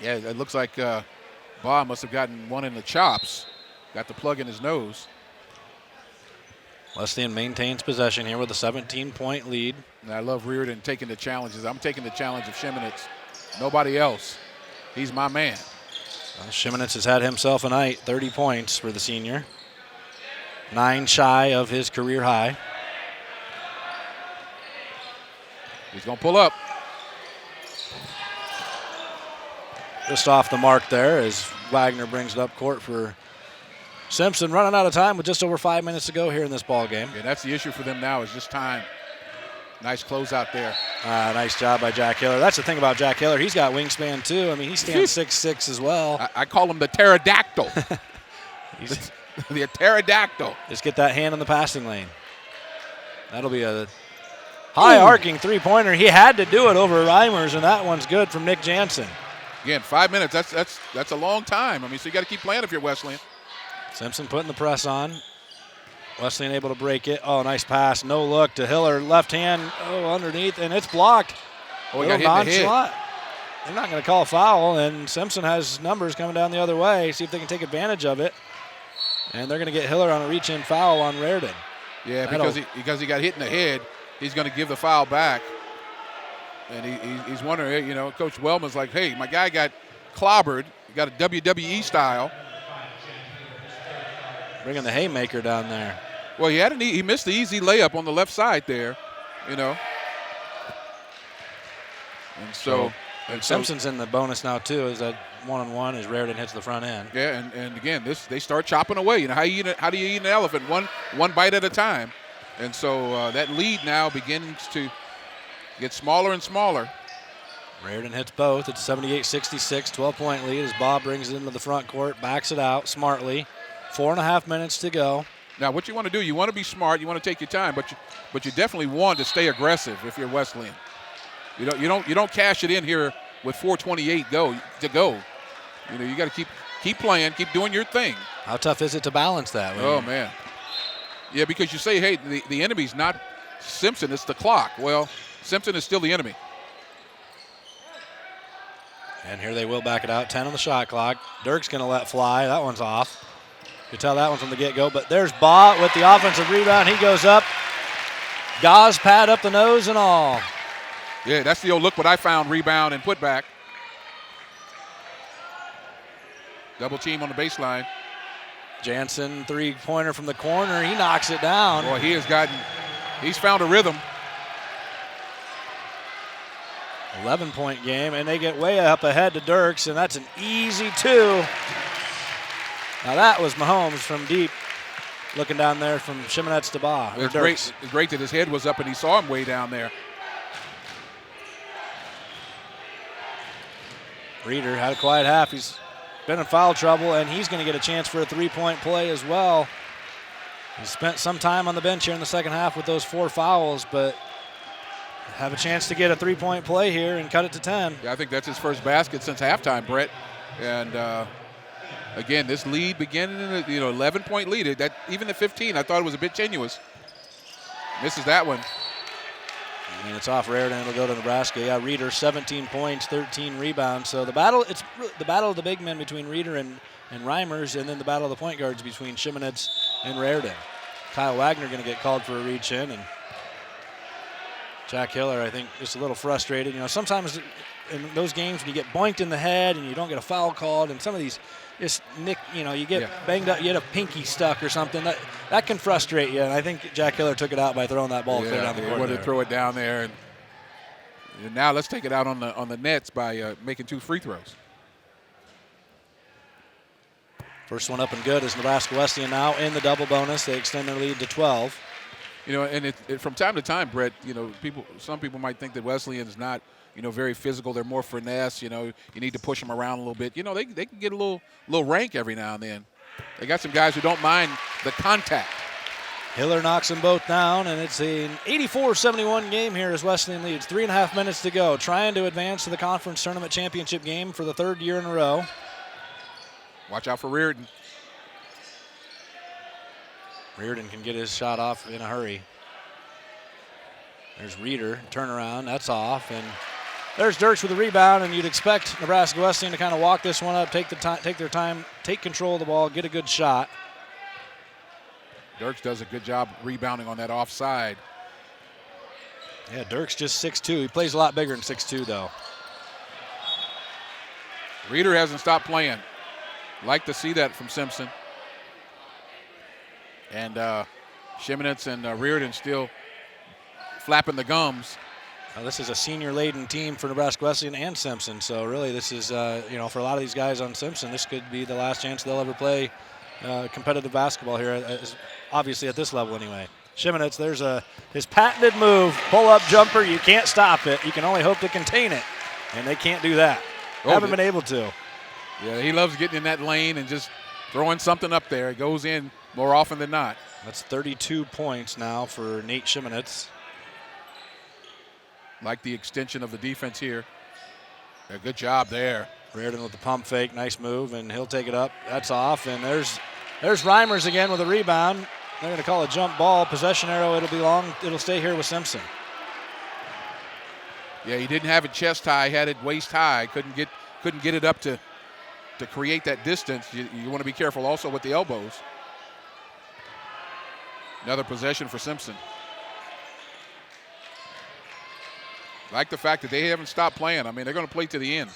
Yeah, it looks like Bob must have gotten one in the chops. Got the plug in his nose. Wesleyan maintains possession here with a 17-point lead. And I love Reardon taking the challenges. I'm taking the challenge of Shimonitz. Nobody else. He's my man. Well, Shimonitz has had himself a night, 30 points for the senior. 9 shy of his career high. He's going to pull up. Just off the mark there as Wagner brings it up court for Simpson. Running out of time with just over 5 minutes to go here in this ball game. Yeah, that's the issue for them now is just time. Nice closeout there. Nice job by Jack Hiller. That's the thing about Jack Hiller. He's got wingspan too. I mean, he stands 6'6" as well. I call him the pterodactyl. He's, the pterodactyl. just get that hand in the passing lane. That'll be a high arcing three-pointer. He had to do it over Reimers, and that one's good from Nick Jansen. Again, 5 minutes. That's a long time. I mean, so you got to keep playing if you're Wesleyan. Simpson putting the press on. Wesleyan able to break it. Oh, nice pass. No look to Hiller. Left hand. Oh, underneath, and it's blocked. Oh, he got hit in the head. They're not going to call a foul, and Simpson has numbers coming down the other way. See if they can take advantage of it. And they're going to get Hiller on a reach-in foul on Reardon. Yeah, because he got hit in the head, he's going to give the foul back. And he's wondering, Coach Wellman's like, hey, my guy got clobbered. He got a WWE style. Bringing the haymaker down there. Well, he missed the easy layup on the left side there, And so Simpson's in the bonus now too. Is that one-on-one as Reardon hits the front end. Yeah, and again, they start chopping away. How do you eat an elephant? One bite at a time. And so that lead now begins to get smaller and smaller. Reardon hits both. It's 78-66, 12-point lead as Bob brings it into the front court, backs it out smartly. 4.5 minutes to go. Now, what you want to do, you want to be smart, you want to take your time, but you definitely want to stay aggressive if you're Wesleyan. You don't cash it in here with 4:28 to go. You got to keep playing, keep doing your thing. How tough is it to balance that? Oh man, yeah, because you say, hey, the enemy's not Simpson, it's the clock. Well, Simpson is still the enemy. And here they will back it out. 10 on the shot clock. Dirk's going to let fly. That one's off. You tell that one from the get-go. But there's Baugh with the offensive rebound. He goes up. Gauze pad up the nose and all. Yeah, that's the old look what I found, rebound and put back. Double team on the baseline. Jansen, three-pointer from the corner. He knocks it down. Boy, he's found a rhythm. 11-point game, and they get way up ahead to Dirks, and that's an easy two. Now that was Mahomes from deep, looking down there from Shimonetz to Baugh. It's great that his head was up and he saw him way down there. Reeder had a quiet half. He's been in foul trouble, and he's going to get a chance for a three-point play as well. He spent some time on the bench here in the second half with those 4 fouls, but have a chance to get a three-point play here and cut it to 10. Yeah, I think that's his first basket since halftime, Brett. And again, this lead beginning in a 11-point lead. That even at 15, I thought it was a bit tenuous. Misses that one. And it's off Raritan. It'll go to Nebraska. Yeah, Reeder 17 points, 13 rebounds. So the battle, it's the battle of the big men between Reeder and Reimers, and then the battle of the point guards between Shimonitz and Raritan. Kyle Wagner going to get called for a reach in, and Jack Hiller, I think, just a little frustrated. Sometimes in those games when you get boinked in the head and you don't get a foul called, and some of these just you get banged up, you get a pinky stuck or something, that can frustrate you. And I think Jack Hiller took it out by throwing that ball clear down the court. He wanted to throw it down there, and now let's take it out on the nets by making 2 free throws. First one up and good is Nebraska Wesleyan now in the double bonus. They extend their lead to 12. And from time to time, Brett, some people might think that Wesleyan is not, very physical. They're more finesse. You need to push them around a little bit. They can get a little rank every now and then. They got some guys who don't mind the contact. Hiller knocks them both down, and it's an 84-71 game here as Wesleyan leads. 3.5 minutes to go, trying to advance to the conference tournament championship game for the 3rd year in a row. Watch out for Reardon. Reardon can get his shot off in a hurry. There's Reeder, turnaround, that's off, and there's Dirks with the rebound, and you'd expect Nebraska Wesleyan to kind of walk this one up, take their time, take control of the ball, get a good shot. Dirks does a good job rebounding on that offside. Yeah, Dirks just 6'2". He plays a lot bigger than 6'2", though. Reeder hasn't stopped playing. Like to see that from Simpson. And Shimonitz and Reardon still flapping the gums. This is a senior-laden team for Nebraska Wesleyan and Simpson. So really, this is for a lot of these guys on Simpson, this could be the last chance they'll ever play competitive basketball here. Obviously at this level, anyway. Shimonitz, there's his patented move, pull-up jumper. You can't stop it. You can only hope to contain it, and they can't do that. Haven't been able to. Yeah, he loves getting in that lane and just throwing something up there. It goes in more often than not. That's 32 points now for Nate Shimonitz. Like the extension of the defense here. A good job there. Reardon with the pump fake, nice move, and he'll take it up. That's off, and there's Reimers again with a rebound. They're going to call a jump ball, possession arrow. It'll be long. It'll stay here with Simpson. Yeah, he didn't have it chest high, had it waist high. Couldn't get it up to create that distance. You want to be careful also with the elbows. Another possession for Simpson. Like the fact that they haven't stopped playing. I mean, they're going to play to the end.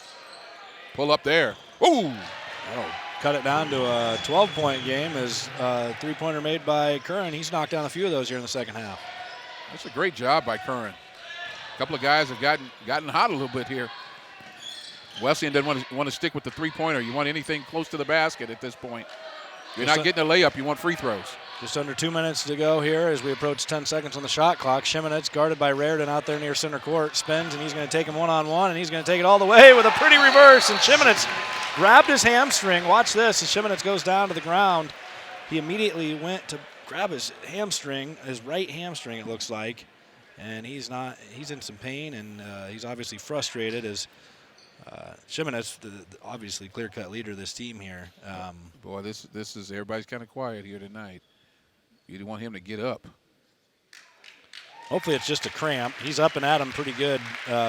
Pull up there. Ooh! Oh, cut it down to a 12-point game as three-pointer made by Curran. He's knocked down a few of those here in the second half. That's a great job by Curran. A couple of guys have gotten hot a little bit here. Wesleyan doesn't want to stick with the three-pointer. You want anything close to the basket at this point. You're not getting a layup. You want free throws. Just under 2 minutes to go here as we approach 10 seconds on the shot clock. Shimonitz guarded by Reardon out there near center court. Spins, and he's going to take him one-on-one, and he's going to take it all the way with a pretty reverse. And Shimonitz grabbed his hamstring. Watch this. As Shimonitz goes down to the ground, he immediately went to grab his hamstring, his right hamstring, it looks like. And he's in some pain, and he's obviously frustrated as Shimonitz, the obviously clear-cut leader of this team here. Boy, this is everybody's kind of quiet here tonight. You want him to get up. Hopefully it's just a cramp. He's up and at him pretty good,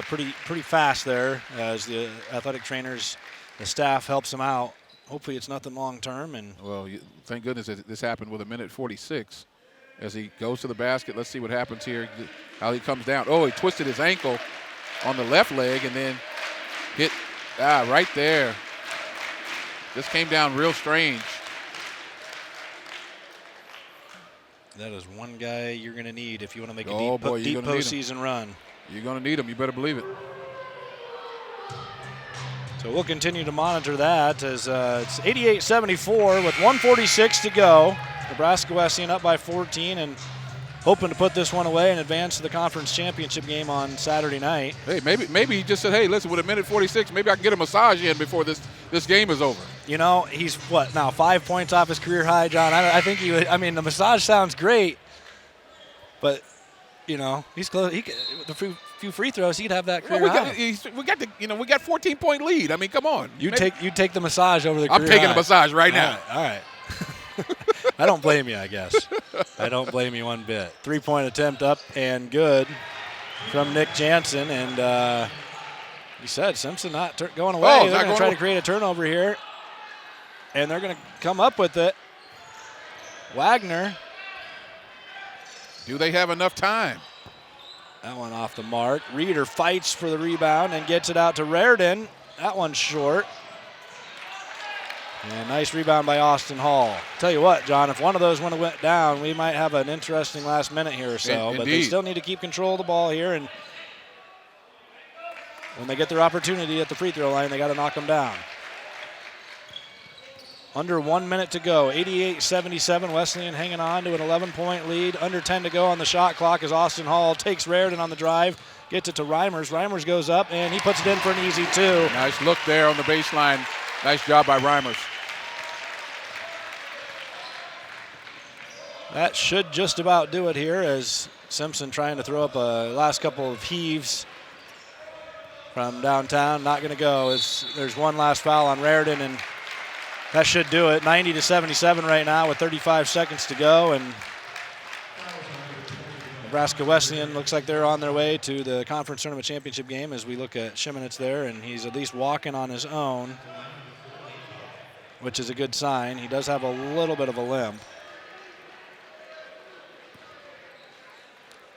pretty fast there as the athletic trainers, the staff helps him out. Hopefully it's nothing long-term. And well, thank goodness that this happened with 1:46 as he goes to the basket. Let's see what happens here, how he comes down. Oh, he twisted his ankle on the left leg and then hit right there. This came down real strange. That is one guy you're going to need if you want to make a deep postseason run. You're going to need him. You better believe it. So we'll continue to monitor that as it's 88-74 with 1:46 to go. Nebraska Wesleyan up by 14, and hoping to put this one away and advance to the conference championship game on Saturday night. Hey, maybe he just said, hey, listen, with a minute 46, maybe I can get a massage in before this game is over. You know, he's what now, 5 points off his career high, John. I think he would. I mean, the massage sounds great, but you know, he's close. He could, with a few free throws, he could have that career high. We got 14-point lead. I mean, come on. You take the massage over the career I'm taking high. the massage right now. All right. I don't blame you, I guess. I don't blame you one bit. 3-point attempt up and good from Nick Jansen. And you said Simpson not going away. They're going to try to create a turnover here. And they're going to come up with it. Wagner. Do they have enough time? That one off the mark. Reeder fights for the rebound and gets it out to Raridan. That one's short. And nice rebound by Austin Hall. Tell you what, John, if one of those would have went down, we might have an interesting last minute here or so. But they still need to keep control of the ball here. And when they get their opportunity at the free throw line, they got to knock them down. Under 1 minute to go. 88-77. Wesleyan hanging on to an 11-point lead. Under 10 to go on the shot clock as Austin Hall takes Raridan on the drive. Gets it to Reimers. Reimers goes up, and he puts it in for an easy two. Nice look there on the baseline. Nice job by Reimers. That should just about do it here as Simpson trying to throw up a last couple of heaves from downtown. Not going to go as there's one last foul on Raridan, and that should do it. 90-77 right now with 35 seconds to go, and Nebraska Wesleyan looks like they're on their way to the conference tournament championship game as we look at Shimonitz there, and he's at least walking on his own, which is a good sign. He does have a little bit of a limp.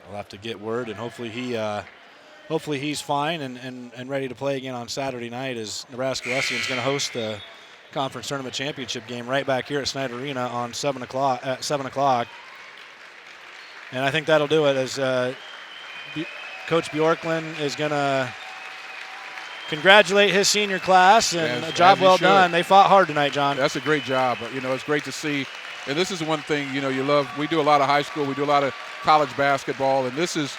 We'll have to get word, and hopefully he's fine and ready to play again on Saturday night as Nebraska Wesleyan's going to host the conference tournament championship game right back here at Snyder Arena on 7 o'clock. And I think that'll do it as Coach Bjorklund is going to congratulate his senior class, and a job well done. They fought hard tonight, John. That's a great job. You know, it's great to see. And this is one thing, you know, you love. We do a lot of high school. We do a lot of college basketball, and this is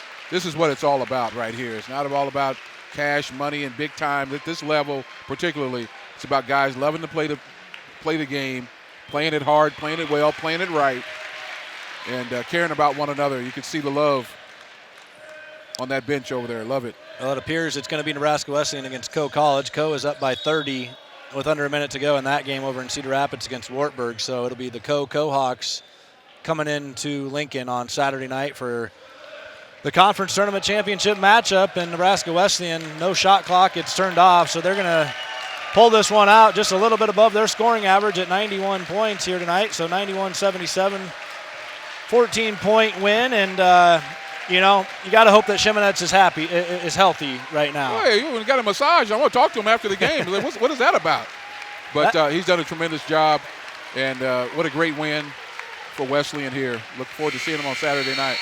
what it's all about right here. It's not all about cash, money, and big time. At this level particularly, it's about guys loving to play the game, playing it hard, playing it well, playing it right, and caring about one another. You can see the love on that bench over there. Love it. Well, it appears it's going to be Nebraska Wesleyan against Coe College. Coe is up by 30 with under a minute to go in that game over in Cedar Rapids against Wartburg. So it'll be the Coe Hawks coming into Lincoln on Saturday night for the conference tournament championship matchup. And Nebraska Wesleyan, no shot clock. It's turned off, so they're going to pull this one out just a little bit above their scoring average at 91 points here tonight. So 91-77, 14-point win. And, you know, you got to hope that Shimonitz is healthy right now. Hey, you got a massage. I want to talk to him after the game. What is that about? But he's done a tremendous job, and what a great win for Wesleyan here. Look forward to seeing him on Saturday night.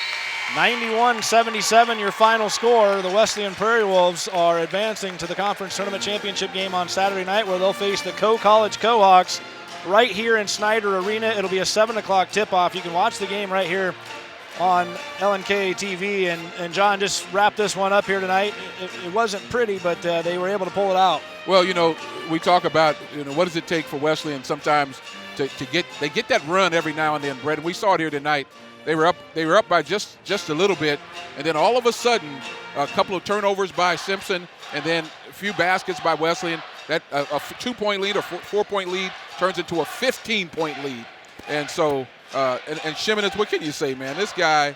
91-77, your final score. The Wesleyan Prairie Wolves are advancing to the conference tournament championship game on Saturday night, where they'll face the Coe College Cohawks right here in Snyder Arena. It'll be a 7 o'clock tip-off. You can watch the game right here on LNK TV. And John, just wrap this one up here tonight. It wasn't pretty, but they were able to pull it out. Well, you know, we talk about, you know, what does it take for Wesleyan sometimes to get that run every now and then, Brett. And we saw it here tonight. They were up by just a little bit, and then all of a sudden, a couple of turnovers by Simpson, and then a few baskets by Wesleyan. That a 2-point lead or 4-point lead turns into a 15-point lead. And so, and Shimonitz, what can you say, man? This guy,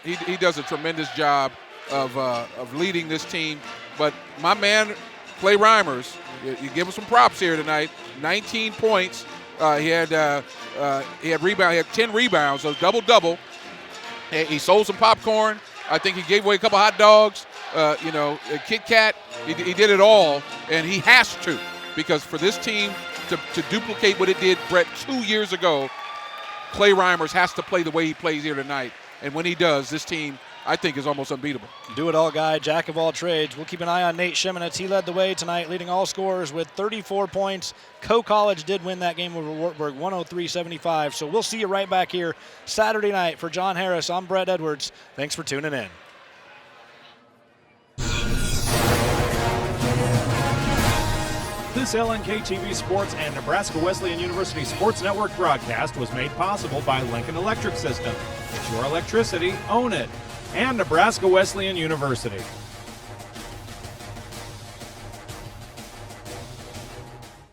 he does a tremendous job of leading this team. But my man, Clay Reimers, you give him some props here tonight. 19 points. He had 10 rebounds, so double-double. He sold some popcorn. I think he gave away a couple hot dogs, a Kit Kat. He did it all, and he has to, because for this team to duplicate what it did, Brett, 2 years ago, Clay Reimers has to play the way he plays here tonight. And when he does, this team I think is almost unbeatable. Do-it-all guy, jack of all trades. We'll keep an eye on Nate Shimonitz. He led the way tonight, leading all scorers with 34 points. Co-College did win that game over Wartburg, 103-75. So we'll see you right back here Saturday night. For John Harris, I'm Brett Edwards. Thanks for tuning in. This LNK TV Sports and Nebraska Wesleyan University Sports Network broadcast was made possible by Lincoln Electric System. It's your electricity, own it. And Nebraska Wesleyan University.